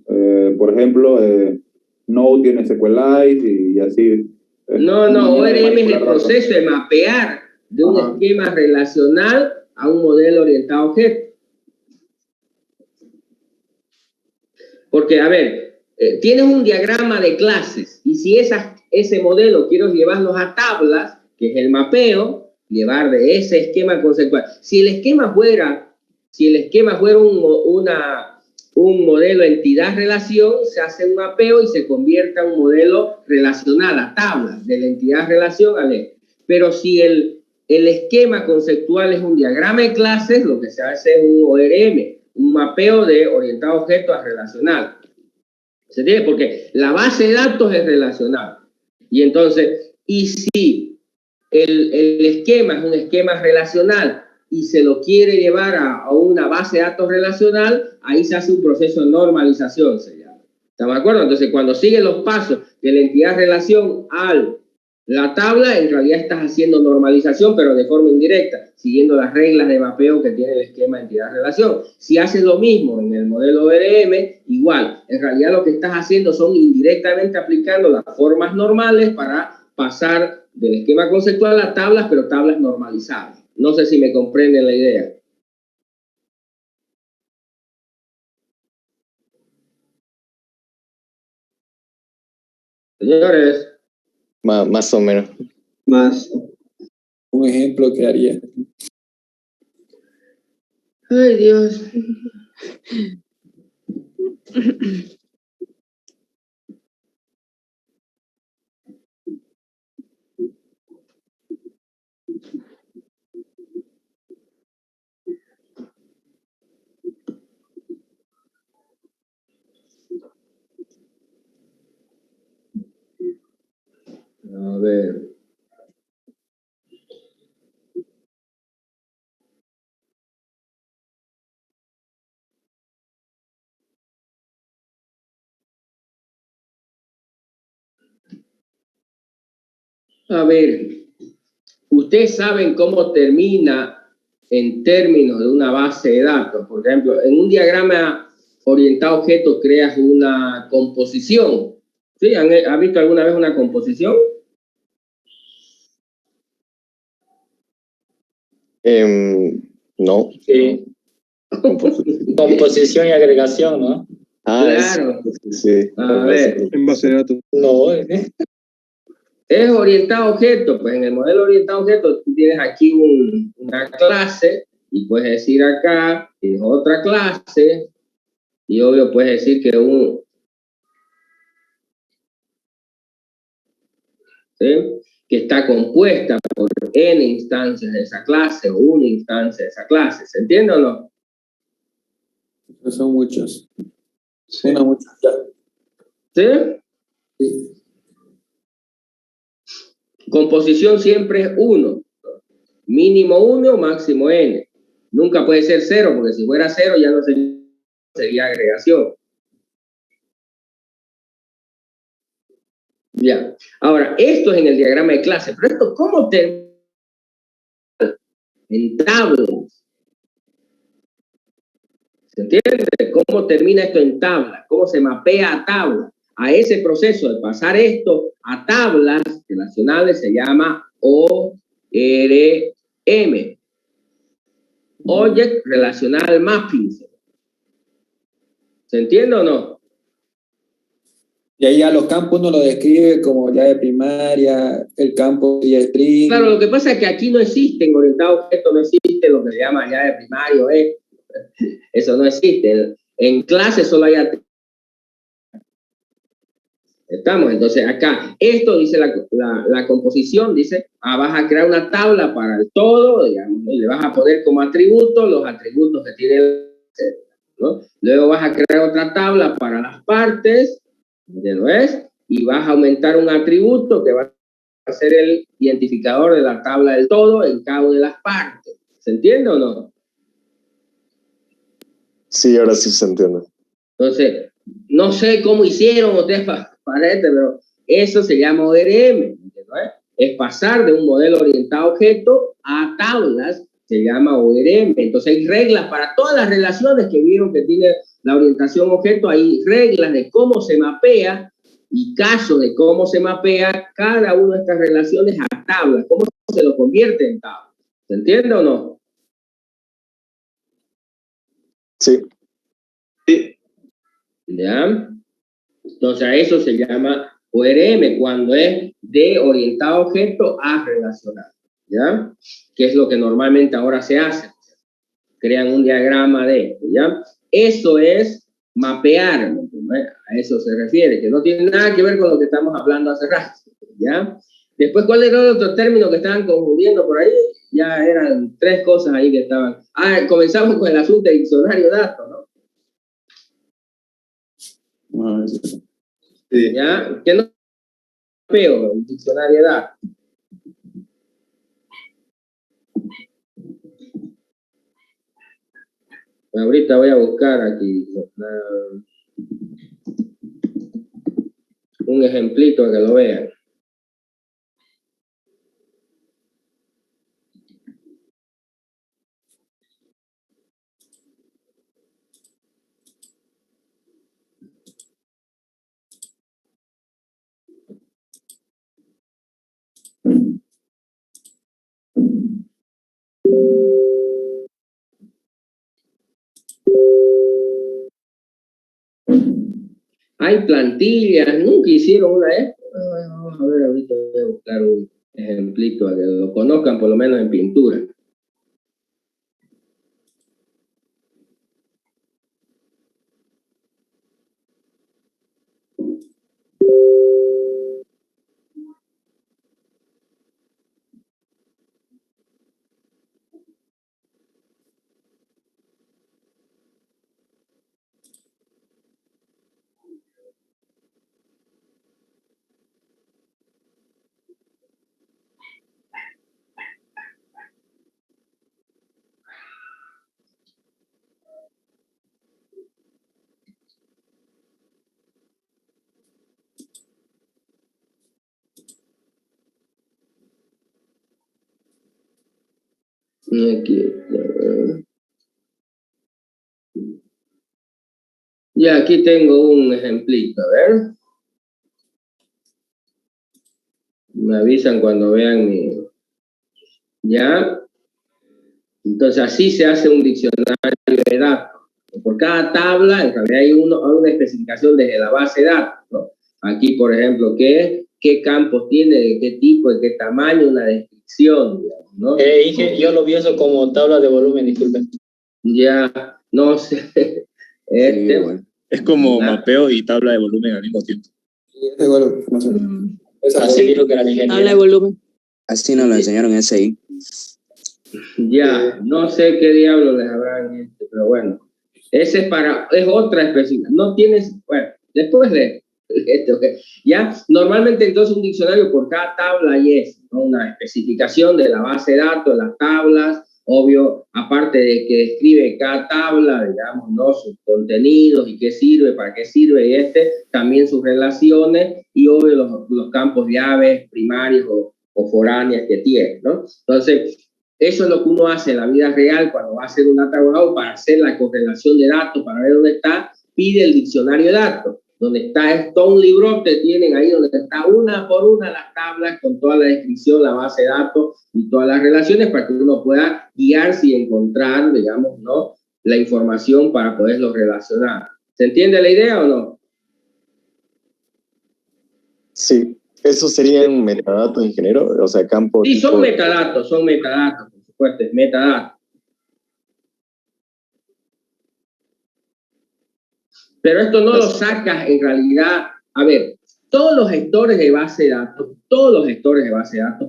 Por ejemplo, Node tiene SQLite y así. No, ORM es el proceso de mapear de un esquema relacional a un modelo orientado a objetos. Porque, a ver, tienes un diagrama de clases y si ese modelo quiero llevarlos a tablas, que es el mapeo, llevar de ese esquema conceptual. Si el esquema fuera un modelo entidad-relación, se hace un mapeo y se convierte a un modelo relacional, a tablas, de la entidad-relación al eje. Pero si el esquema conceptual es un diagrama de clases, lo que se hace es un ORM, un mapeo de orientado a objetos a relacional. ¿Se entiende? Porque la base de datos es relacional. Y entonces, y si el esquema es un esquema relacional y se lo quiere llevar a una base de datos relacional, ahí se hace un proceso de normalización, se llama. ¿Estamos de acuerdo? Entonces, cuando siguen los pasos de la entidad-relación a la tabla, en realidad estás haciendo normalización, pero de forma indirecta, siguiendo las reglas de mapeo que tiene el esquema entidad-relación. Si haces lo mismo en el modelo ORM, igual. En realidad lo que estás haciendo son indirectamente aplicando las formas normales para pasar del esquema conceptual a tablas, pero tablas normalizadas. No sé si me comprenden la idea. Señores. Más o menos. Más. Un ejemplo que haría. Ay, Dios. A ver. A ver, ustedes saben cómo termina en términos de una base de datos. Por ejemplo, en un diagrama orientado a objetos creas una composición. ¿Sí? ¿Han visto alguna vez una composición? No. Sí. Composición y agregación, ¿no? Claro. Sí. A ver. En base de datos. No, Es orientado a objetos. Pues en el modelo orientado a objetos tú tienes aquí una clase y puedes decir acá, tienes otra clase y obvio puedes decir que ¿sí? Que está compuesta por n instancias de esa clase o una instancia de esa clase. ¿Se entiende o no? Pero son muchos. Sí. Una muchacha. ¿Sí? Sí. Composición siempre es 1. Mínimo 1, máximo n. Nunca puede ser 0, porque si fuera 0 ya no sería agregación. Ya. Ahora, esto es en el diagrama de clase, pero esto, ¿cómo termina? En tablas. ¿Se entiende? ¿Cómo termina esto en tablas? ¿Cómo se mapea a tablas? A ese proceso de pasar esto a tablas relacionales se llama ORM. Object Relational Mapping. ¿Se entiende o no? Y ahí a los campos uno lo describe como ya de primaria, el campo y string. Claro, lo que pasa es que aquí no existe, en orientado a objetos no existe lo que se llama ya de primario, eso no existe. En clase solo hay estamos, entonces acá, esto dice la composición, dice, vas a crear una tabla para el todo, digamos, y le vas a poner como atributos los atributos que tiene el set, ¿no? Luego vas a crear otra tabla para las partes, ¿ya lo es? Y vas a aumentar un atributo que va a ser el identificador de la tabla del todo en cada una de las partes. ¿Se entiende o no? Sí, ahora sí se entiende. Entonces, no sé cómo hicieron ustedes para pero eso se llama ORM, ¿no? Es pasar de un modelo orientado a objeto a tablas, se llama ORM. Entonces hay reglas para todas las relaciones que vieron que tiene la orientación objeto, hay reglas de cómo se mapea y casos de cómo se mapea cada una de estas relaciones a tablas, cómo se lo convierte en tablas. ¿Se entiende o no? Sí. Sí. ¿Ya? Entonces a eso se llama ORM, cuando es de orientado a objeto a relacional, ¿ya? Que es lo que normalmente ahora se hace. Crean un diagrama de esto, ¿ya? Eso es mapear, ¿no? A eso se refiere, que no tiene nada que ver con lo que estamos hablando hace rato, ¿ya? Después, ¿cuál era el otro término que estaban confundiendo por ahí? Ya eran 3 cosas ahí que estaban. Comenzamos con el asunto de diccionario de datos, ¿no? Sí. ¿Ya? ¿Qué no veo el diccionario de datos? Ahorita voy a buscar aquí un ejemplito que lo vean. Hay plantillas, nunca hicieron una vez. Vamos a ver, ahorita voy a buscar un ejemplito a que lo conozcan por lo menos en pintura. Aquí está. Ya, aquí tengo un ejemplito, a ver. Me avisan cuando vean mi... Ya. Entonces, así se hace un diccionario de datos. Por cada tabla, en realidad hay una especificación desde la base de datos, ¿no? Aquí, por ejemplo, qué campos tiene, de qué tipo, de qué tamaño, una descripción, digamos, ¿no? Inge, yo lo vi eso como tabla de volumen, disculpen. Ya, no sé. Sí, bueno. Es como mapeo y tabla de volumen al mismo tiempo. Así dijo que era la ingeniería. Habla de volumen. Así nos lo enseñaron en SI. Ya, no sé qué diablos les habrán hecho, pero bueno. Ese es otra específica. No tienes, bueno, después de esto, ya, normalmente entonces un diccionario por cada tabla y es, ¿no? Una especificación de la base de datos, las tablas, obvio, aparte de que describe cada tabla, digamos, ¿no? Sus contenidos y qué sirve, para qué sirve, y también sus relaciones y obvio los campos llaves primarios o foráneas que tiene, ¿no? Entonces, eso es lo que uno hace en la vida real cuando va a hacer un data warehouse para hacer la correlación de datos, para ver dónde está, pide el diccionario de datos, donde está todo un librote, tienen ahí donde está una por una las tablas con toda la descripción, la base de datos y todas las relaciones para que uno pueda guiarse y encontrar, digamos, ¿no? La información para poderlo relacionar. ¿Se entiende la idea o no? Sí, esos serían metadatos, ingeniero, o sea, campos. Sí, son metadatos, por supuesto, es metadatos. Pero esto no lo sacas en realidad. A ver, todos los gestores de base de datos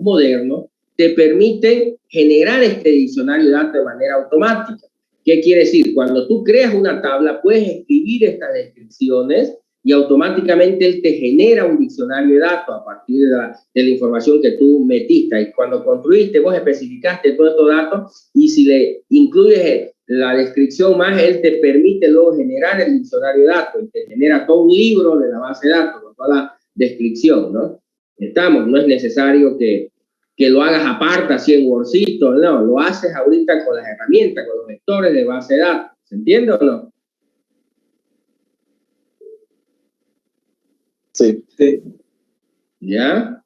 modernos te permiten generar este diccionario de datos de manera automática. ¿Qué quiere decir? Cuando tú creas una tabla, puedes escribir estas descripciones y automáticamente él te genera un diccionario de datos a partir de la información que tú metiste. Y cuando construiste, vos especificaste todos estos datos y si le incluyes la descripción más, él te permite luego generar el diccionario de datos y te genera todo un libro de la base de datos con toda la descripción, ¿no? No es necesario que lo hagas aparte, así en Wordcito, no, lo haces ahorita con las herramientas, con los vectores de base de datos. ¿Se entiende o no? Sí. ¿Ya?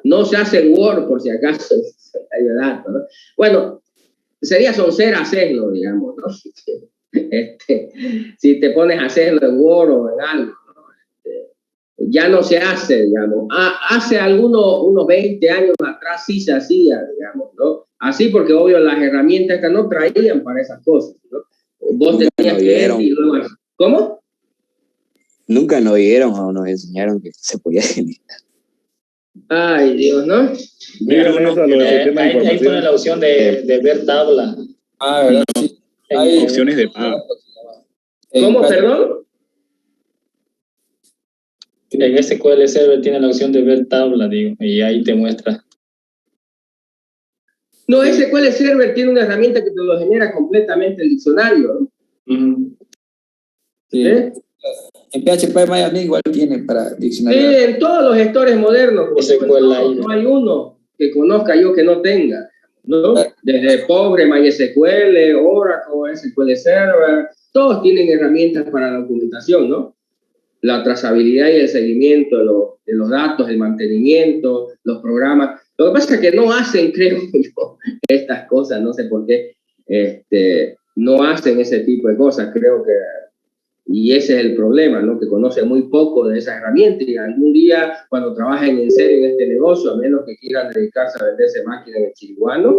No se hace en Word, por si acaso, de datos, ¿no? Bueno, sería soncera hacerlo, digamos, ¿no? Si te pones a hacerlo en Word o en algo, ¿no? Ya no se hace, digamos. Hace unos 20 años atrás sí se hacía, digamos, ¿no? Así porque, obvio, las herramientas que no traían para esas cosas, ¿no? Vos tenías que ver y luego... ¿Cómo? Nunca nos oyeron o nos enseñaron que se podía generar. Ay, Dios, ¿no? Ahí pone la opción de ver tabla. ¿Verdad? Sí. Hay opciones de pago. ¿Cómo, perdón? En SQL Server tiene la opción de ver tabla, digo, y ahí te muestra. No, SQL Server tiene una herramienta que te lo genera completamente el diccionario, ¿no? Sí. En PHP Miami igual tiene para diccionario. Sí, en todos los gestores modernos. No hay uno que conozca yo que no tenga, ¿no? Desde Pobre, MySQL, Oracle, SQL Server, todos tienen herramientas para la documentación, ¿no? La trazabilidad y el seguimiento de los datos, el mantenimiento, los programas. Lo que pasa es que no hacen, creo yo, estas cosas, no sé por qué, no hacen ese tipo de cosas, creo que, y ese es el problema, ¿no? Que conocen muy poco de esa herramienta y algún día, cuando trabajen en serio en este negocio, a menos que quieran dedicarse a venderse máquinas en el chiriguano,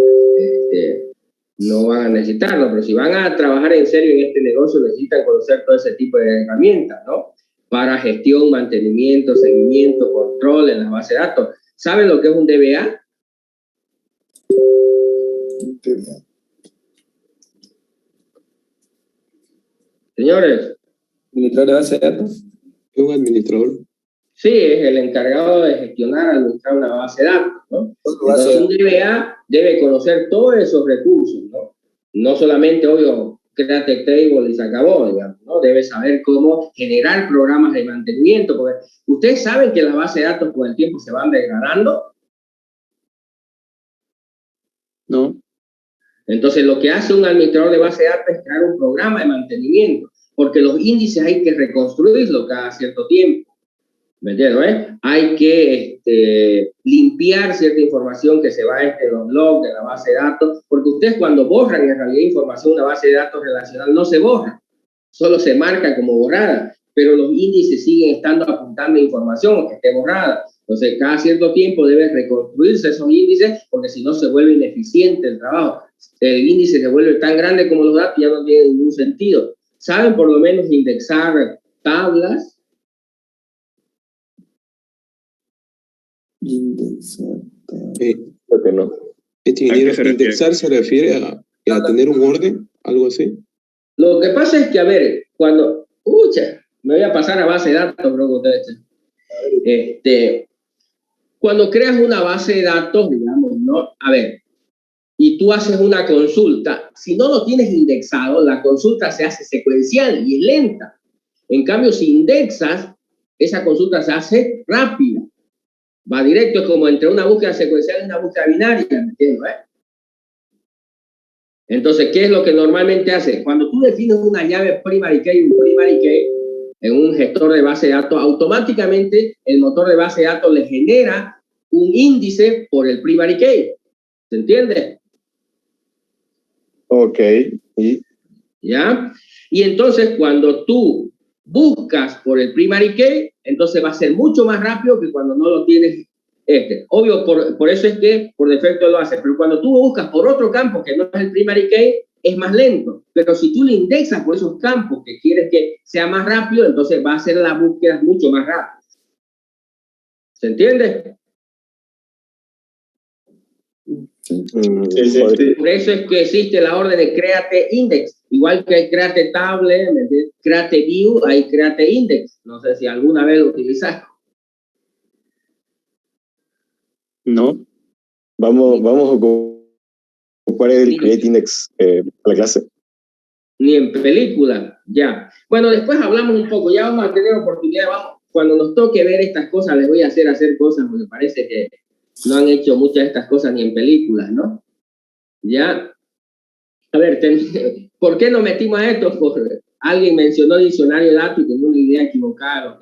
no van a necesitarlo, pero si van a trabajar en serio en este negocio, necesitan conocer todo ese tipo de herramientas, ¿no? Para gestión, mantenimiento, seguimiento, control en las bases de datos. ¿Saben lo que es un DBA? Señores. ¿Administrador de base de datos? ¿Es un administrador? Sí, es el encargado de gestionar, administrar una base de datos, ¿no? Entonces, un DBA debe conocer todos esos recursos, ¿no? No solamente, obvio, créate table y se acabó, digamos, ¿no? Debe saber cómo generar programas de mantenimiento, porque ustedes saben que las bases de datos con el tiempo se van degradando. No. Entonces, lo que hace un administrador de base de datos es crear un programa de mantenimiento, porque los índices hay que reconstruirlos cada cierto tiempo. ¿Me entiendes? Hay que limpiar cierta información que se va en los logs de la base de datos, porque ustedes cuando borran en realidad información de una base de datos relacional no se borra, solo se marca como borrada, pero los índices siguen estando apuntando información que esté borrada. Entonces, cada cierto tiempo deben reconstruirse esos índices, porque si no se vuelve ineficiente el trabajo. El índice se vuelve tan grande como los datos, ya no tiene ningún sentido. ¿Saben por lo menos indexar tablas? Creo que no. Ingeniero, indexar se refiere a tener un orden, algo así. Lo que pasa es que, a ver, cuando... me voy a pasar a base de datos, bro, cuando creas una base de datos, digamos, ¿no? A ver, y tú haces una consulta, si no lo tienes indexado, la consulta se hace secuencial y es lenta. En cambio, si indexas, esa consulta se hace rápida. Va directo, es como entre una búsqueda secuencial y una búsqueda binaria, ¿me entiendes? Entonces, ¿qué es lo que normalmente hace? Cuando tú defines una llave primary key, un primary key, en un gestor de base de datos, automáticamente el motor de base de datos le genera un índice por el primary key. ¿Se entiende? Ok. ¿Y? ¿Ya? Y entonces, cuando tú buscas por el primary key, entonces va a ser mucho más rápido que cuando no lo tienes. Obvio, por eso es que por defecto lo hace, pero cuando tú buscas por otro campo que no es el primary key, es más lento. Pero si tú le indexas por esos campos que quieres que sea más rápido, entonces va a hacer la búsqueda mucho más rápida. ¿Se entiende? Sí. Por eso es que existe la orden de create index. Igual que hay create table, create view, hay create index. No sé si alguna vez lo utilizaste. No. Vamos a ocupar el create index a la clase. Ni en película, ya. Bueno, después hablamos un poco, ya vamos a tener oportunidad, cuando nos toque ver estas cosas, les voy a hacer cosas, porque parece que no han hecho muchas de estas cosas ni en películas, ¿no? Ya. A ver, ¿por qué nos metimos a esto? Porque alguien mencionó diccionario de datos y tenía una idea equivocada,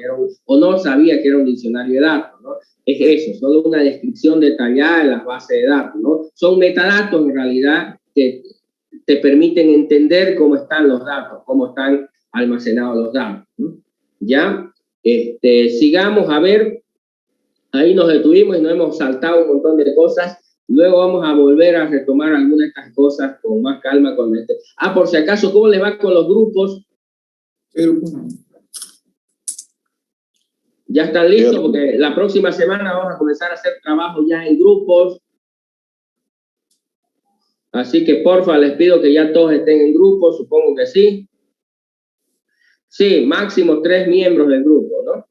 o no sabía que era un diccionario de datos, ¿no? Es eso, solo una descripción detallada de las bases de datos, ¿no? Son metadatos en realidad que te permiten entender cómo están los datos, cómo están almacenados los datos, ¿no? Ya, sigamos a ver, ahí nos detuvimos y nos hemos saltado un montón de cosas. Luego vamos a volver a retomar algunas de estas cosas con más calma. Por si acaso, ¿cómo les va con los grupos? ¿Ya están listos? Porque la próxima semana vamos a comenzar a hacer trabajo ya en grupos. Así que, porfa, les pido que ya todos estén en grupo, supongo que sí. Sí, máximo 3 miembros del grupo, ¿no?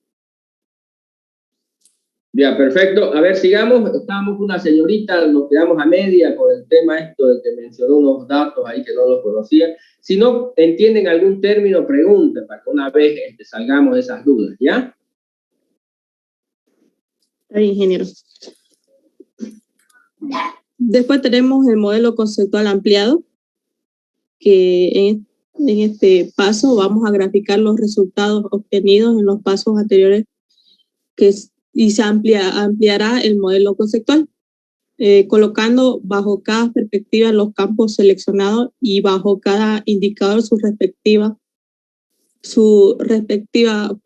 Ya, perfecto. A ver, sigamos. Estábamos con una señorita, nos quedamos a media por el tema esto de que mencionó unos datos ahí que no los conocía. Si no entienden algún término, pregunten para que una vez salgamos de esas dudas, ¿ya? Está bien, ingeniero. Después tenemos el modelo conceptual ampliado, que en este paso vamos a graficar los resultados obtenidos en los pasos anteriores y se ampliará el modelo conceptual. colocando bajo cada perspectiva los campos seleccionados y bajo cada indicador su respectiva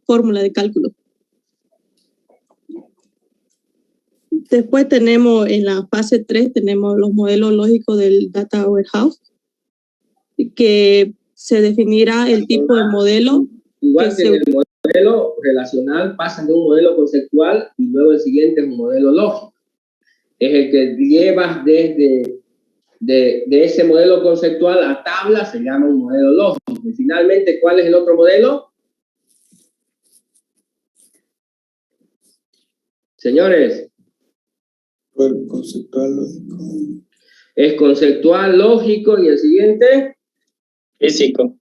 fórmula de cálculo. Después tenemos en la fase 3, tenemos los modelos lógicos del Data Warehouse, que se definirá el tipo de modelo. Igual que en el modelo relacional, pasan de un modelo conceptual y luego el siguiente es un modelo lógico. Es el que llevas desde de ese modelo conceptual a tabla, se llama un modelo lógico. Y finalmente, ¿cuál es el otro modelo? Señores. Conceptual lógico. Es conceptual, lógico, y el siguiente. Físico.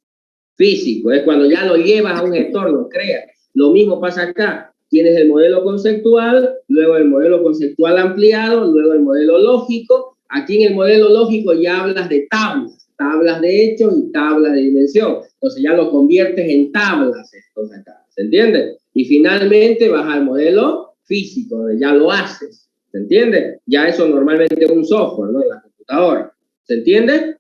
Físico, es cuando ya lo llevas a un gestor, lo creas. Lo mismo pasa acá. Tienes el modelo conceptual, luego el modelo conceptual ampliado, luego el modelo lógico. Aquí en el modelo lógico ya hablas de tablas de hechos y tablas de dimensión. Entonces ya lo conviertes en tablas estos acá, ¿se entiende? Y finalmente vas al modelo físico, donde ya lo haces, ¿se entiende? Ya eso normalmente es un software, ¿no? En la computadora, ¿se entiende?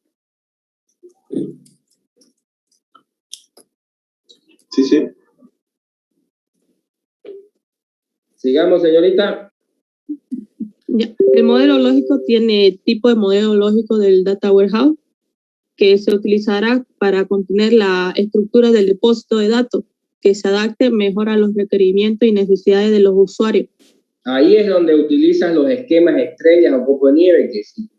Sí, sí. Sigamos, señorita. Ya. El modelo lógico tiene tipo de modelo lógico del Data Warehouse, que se utilizará para contener la estructura del depósito de datos, que se adapte mejor a los requerimientos y necesidades de los usuarios. Ahí es donde utilizas los esquemas estrellas o copo de nieve, que si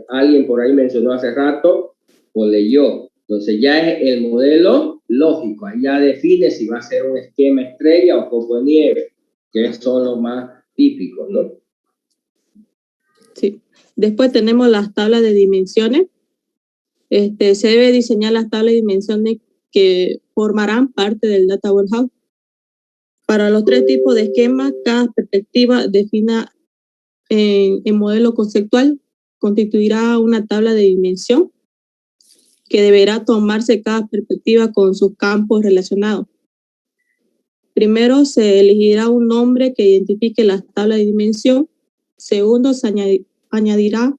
alguien por ahí mencionó hace rato o leyó. Entonces ya es el modelo lógico, ahí ya define si va a ser un esquema estrella o copo de nieve, que son los más típicos, ¿no? Sí. Después tenemos las tablas de dimensiones. Se debe diseñar las tablas de dimensiones que formarán parte del Data Warehouse. Para los 3 tipos de esquemas, cada perspectiva defina en modelo conceptual constituirá una tabla de dimensión que deberá tomarse cada perspectiva con sus campos relacionados. Primero, se elegirá un nombre que identifique las tablas de dimensión. Segundo, se añadirá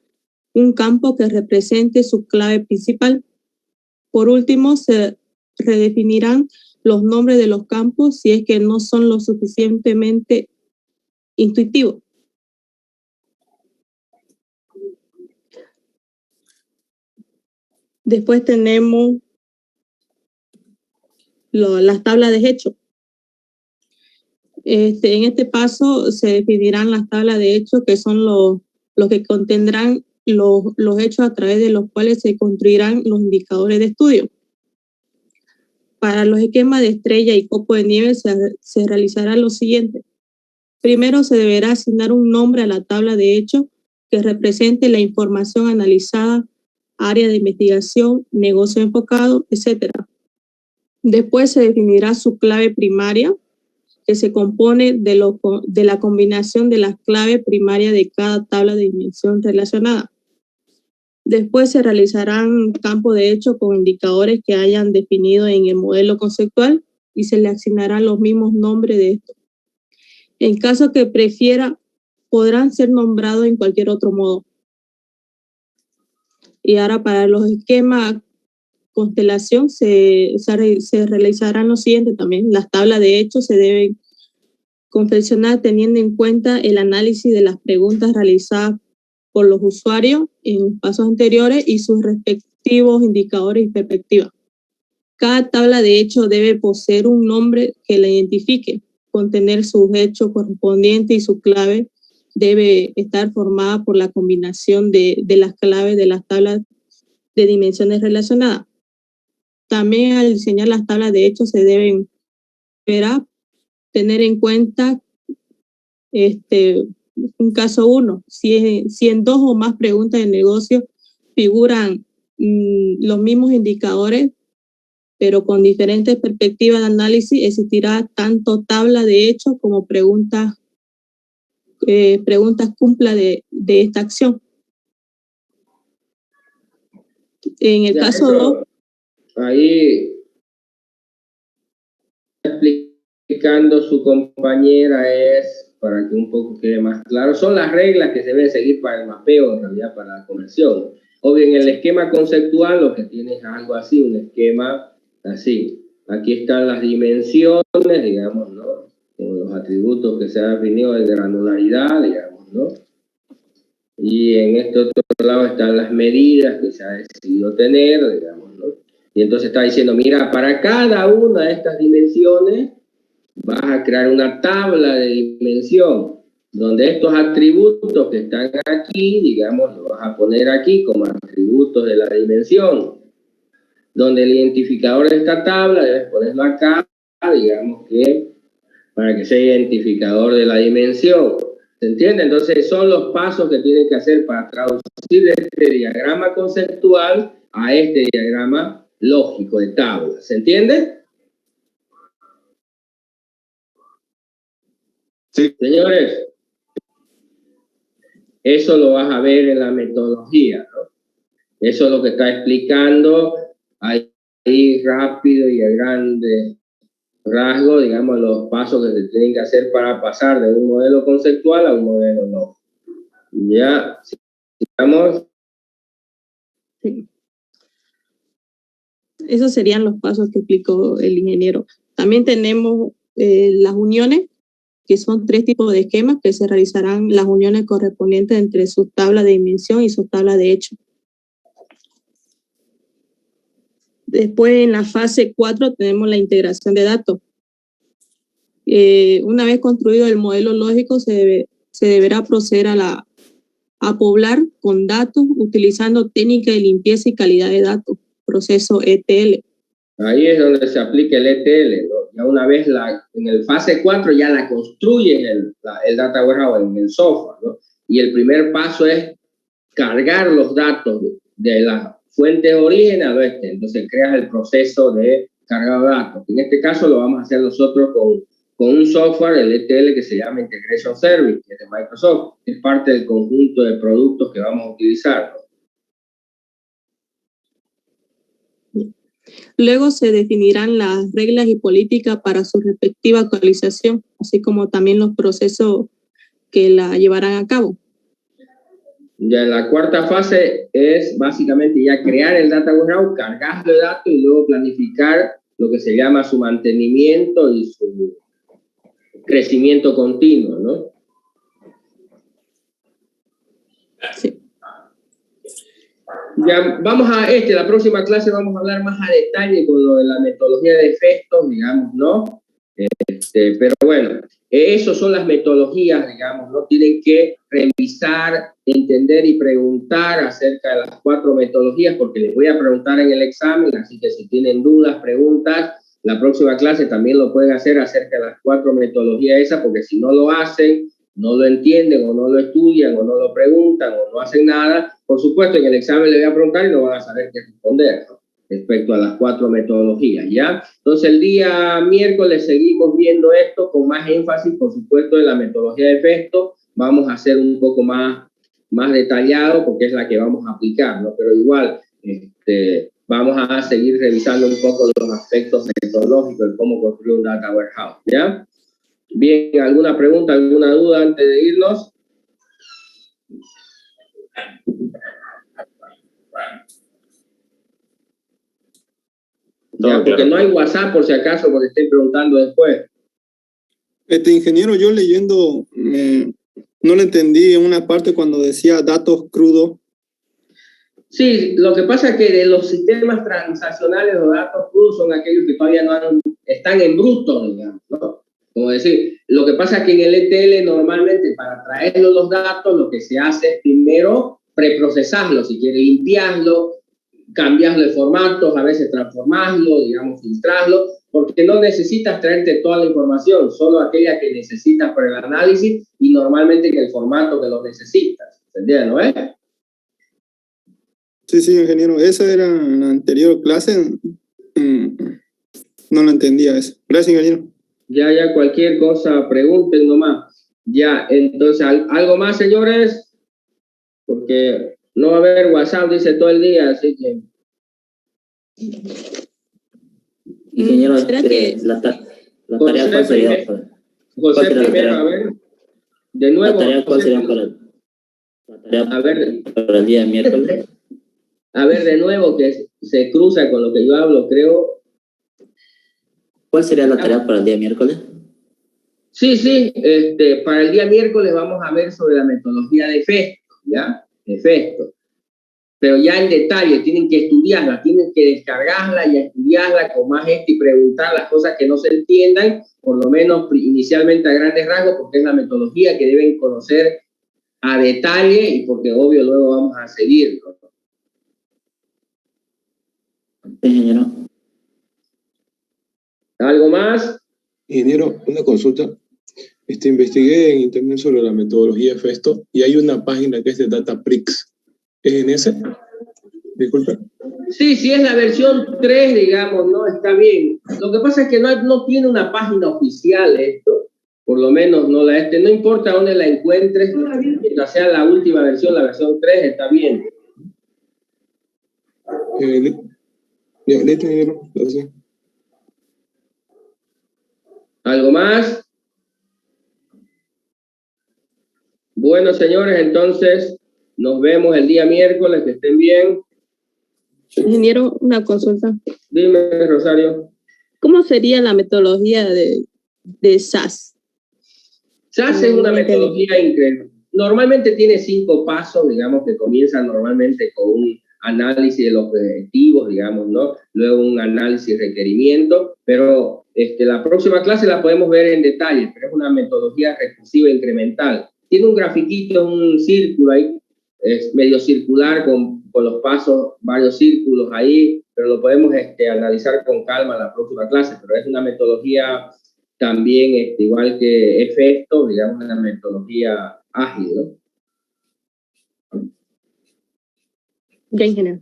un campo que represente su clave principal. Por último, se redefinirán los nombres de los campos si es que no son lo suficientemente intuitivos. Después tenemos las tablas de hechos. En este paso se definirán las tablas de hechos, que son los que contendrán los hechos a través de los cuales se construirán los indicadores de estudio. Para los esquemas de estrella y copo de nieve se realizará lo siguiente. Primero se deberá asignar un nombre a la tabla de hechos que represente la información analizada, área de investigación, negocio enfocado, etc. Después se definirá su clave primaria, que se compone de la combinación de las claves primarias de cada tabla de dimensión relacionada. Después se realizarán campos de hecho con indicadores que hayan definido en el modelo conceptual y se le asignarán los mismos nombres de estos. En caso que prefiera, podrán ser nombrados en cualquier otro modo. Y ahora para los esquemas constelación se realizarán lo siguiente también. Las tablas de hechos se deben confeccionar teniendo en cuenta el análisis de las preguntas realizadas por los usuarios en pasos anteriores y sus respectivos indicadores y perspectivas. Cada tabla de hechos debe poseer un nombre que la identifique, contener sus hechos correspondientes y su clave debe estar formada por la combinación de las claves de las tablas de dimensiones relacionadas. También al diseñar las tablas de hechos se deben tener en cuenta un caso 1. Si en 2 o más preguntas de negocio figuran los mismos indicadores, pero con diferentes perspectivas de análisis, existirá tanto tabla de hechos como preguntas cumpla de esta acción. En el caso 2, ahí explicando su compañera es para que un poco quede más claro. Son las reglas que se deben seguir para el mapeo, en realidad, para la conversión. Obvio, en el esquema conceptual lo que tienes es algo así, un esquema así. Aquí están las dimensiones, digamos, ¿no? Con los atributos que se han definido de granularidad, digamos, ¿no? Y en este otro lado están las medidas que se ha decidido tener, digamos, ¿no? Y entonces está diciendo, mira, para cada una de estas dimensiones vas a crear una tabla de dimensión, donde estos atributos que están aquí, digamos, los vas a poner aquí como atributos de la dimensión. Donde el identificador de esta tabla debes ponerlo acá, digamos que para que sea identificador de la dimensión. ¿Se entiende? Entonces son los pasos que tienen que hacer para traducir este diagrama conceptual a este diagrama lógico de tabla. ¿Se entiende? Sí. Señores, eso lo vas a ver en la metodología, ¿no? Eso es lo que está explicando ahí rápido y a grande rasgo, digamos, los pasos que se tienen que hacer para pasar de un modelo conceptual a un modelo lógico. Ya, sigamos. Sí. Esos serían los pasos que explicó el ingeniero. También tenemos las uniones, que son 3 tipos de esquemas que se realizarán las uniones correspondientes entre su tabla de dimensión y su tabla de hecho. Después, en la fase 4, tenemos la integración de datos. Una vez construido el modelo lógico, se deberá proceder a poblar con datos utilizando técnica de limpieza y calidad de datos, proceso ETL. Ahí es donde se aplica el ETL, ¿no? Ya una vez en el fase 4 ya la construyen el Data Warehouse en el software, ¿no? Y el primer paso es cargar los datos de la fuente de origen a este. Entonces creas el proceso de cargado de datos. En este caso lo vamos a hacer nosotros con un software, el ETL, que se llama Integration Service, que es de Microsoft. Es parte del conjunto de productos que vamos a utilizar, ¿no? Luego se definirán las reglas y políticas para su respectiva actualización, así como también los procesos que la llevarán a cabo. Ya en la cuarta fase es básicamente ya crear el Data Warehouse, cargarlo de datos y luego planificar lo que se llama su mantenimiento y su crecimiento continuo, ¿no? Sí. Ya vamos a la próxima clase vamos a hablar más a detalle con lo de la metodología de efectos, digamos, ¿no? Pero bueno, esas son las metodologías, digamos, ¿no? Tienen que revisar, entender y preguntar acerca de las 4 metodologías, porque les voy a preguntar en el examen, así que si tienen dudas, preguntas, la próxima clase también lo pueden hacer acerca de las 4 metodologías esas, porque si no lo hacen, no lo entienden o no lo estudian o no lo preguntan o no hacen nada, por supuesto en el examen les voy a preguntar y no van a saber qué responder, ¿no? Respecto a las 4 metodologías, ¿ya? Entonces el día miércoles seguimos viendo esto con más énfasis, por supuesto, en la metodología de efectos. Vamos a hacer un poco más detallado porque es la que vamos a aplicar, ¿no? Pero igual, vamos a seguir revisando un poco los aspectos metodológicos de cómo construir un Data Warehouse, ¿ya? Bien, ¿alguna pregunta, alguna duda antes de irnos? Ya, porque no hay WhatsApp por si acaso, porque estén preguntando después. Ingeniero, yo leyendo, no lo entendí en una parte cuando decía datos crudos. Sí, lo que pasa es que de los sistemas transaccionales, los datos crudos son aquellos que todavía están en bruto, digamos, ¿no? Como decir, lo que pasa es que en el ETL normalmente para traer los datos lo que se hace es primero preprocesarlo, si quiere limpiarlo, cambiarlo de formatos, a veces transformarlo, digamos, filtrarlo, porque no necesitas traerte toda la información, solo aquella que necesitas para el análisis y normalmente en el formato que lo necesitas. ¿Entendés, no es? Sí, ingeniero, esa era en la anterior clase, no lo entendía eso. Gracias, ingeniero. Ya, cualquier cosa, pregunten nomás. Ya, entonces, ¿algo más, señores? Porque no va a haber WhatsApp, dice todo el día, así que... Ingeniero, la tarea ¿cuál sería? José primero, a ver. De nuevo. ¿La tarea cuál sería para el día de miércoles? A ver, de nuevo, que se cruza con lo que yo hablo, creo. ¿Cuál sería la tarea para el día miércoles? Sí, para el día miércoles vamos a ver sobre la metodología de Festo, ¿ya? De Festo. Pero ya en detalle, tienen que estudiarla, tienen que descargarla y estudiarla con más gente y preguntar las cosas que no se entiendan, por lo menos inicialmente a grandes rasgos, porque es la metodología que deben conocer a detalle y porque obvio luego vamos a seguir, ¿no? Ingeniero. ¿Algo más? Ingeniero, una consulta. Investigué en internet sobre la metodología Festo y hay una página que es de Databricks. ¿Es en ese? Disculpe. Sí, es la versión 3, digamos, ¿no? Está bien. Lo que pasa es que no tiene una página oficial esto, por lo menos no no importa dónde la encuentres, mientras sea la última versión, la versión 3, está bien. Listo, ingeniero. Gracias. ¿Algo más? Bueno, señores, entonces nos vemos el día miércoles, que estén bien. Ingeniero, una consulta. Dime, Rosario. ¿Cómo sería la metodología de SAS? SAS es una metodología increíble. Normalmente tiene 5 pasos, digamos, que comienzan normalmente con un análisis de los objetivos, digamos, ¿no? Luego un análisis de requerimiento, pero la próxima clase la podemos ver en detalle, pero es una metodología recursiva incremental. Tiene un grafiquito, un círculo ahí, es medio circular con los pasos, varios círculos ahí, pero lo podemos analizar con calma en la próxima clase, pero es una metodología también, igual que Festo, digamos, una metodología ágil, ¿no? Ya, ingeniero.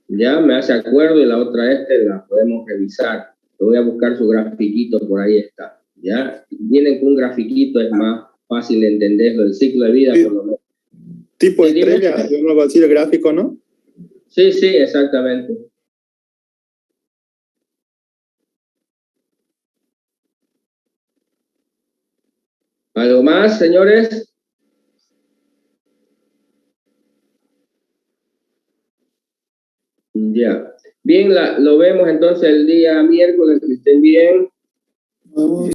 Ya me hace acuerdo y la otra la podemos revisar. Lo voy a buscar su grafiquito, por ahí está. Ya vienen con un grafiquito, es más fácil de entenderlo, el ciclo de vida, por lo menos. Tipo estrella, algo así el gráfico, ¿no? Sí, exactamente. ¿Algo más, señores? Ya. Bien, lo vemos entonces el día miércoles, que estén bien.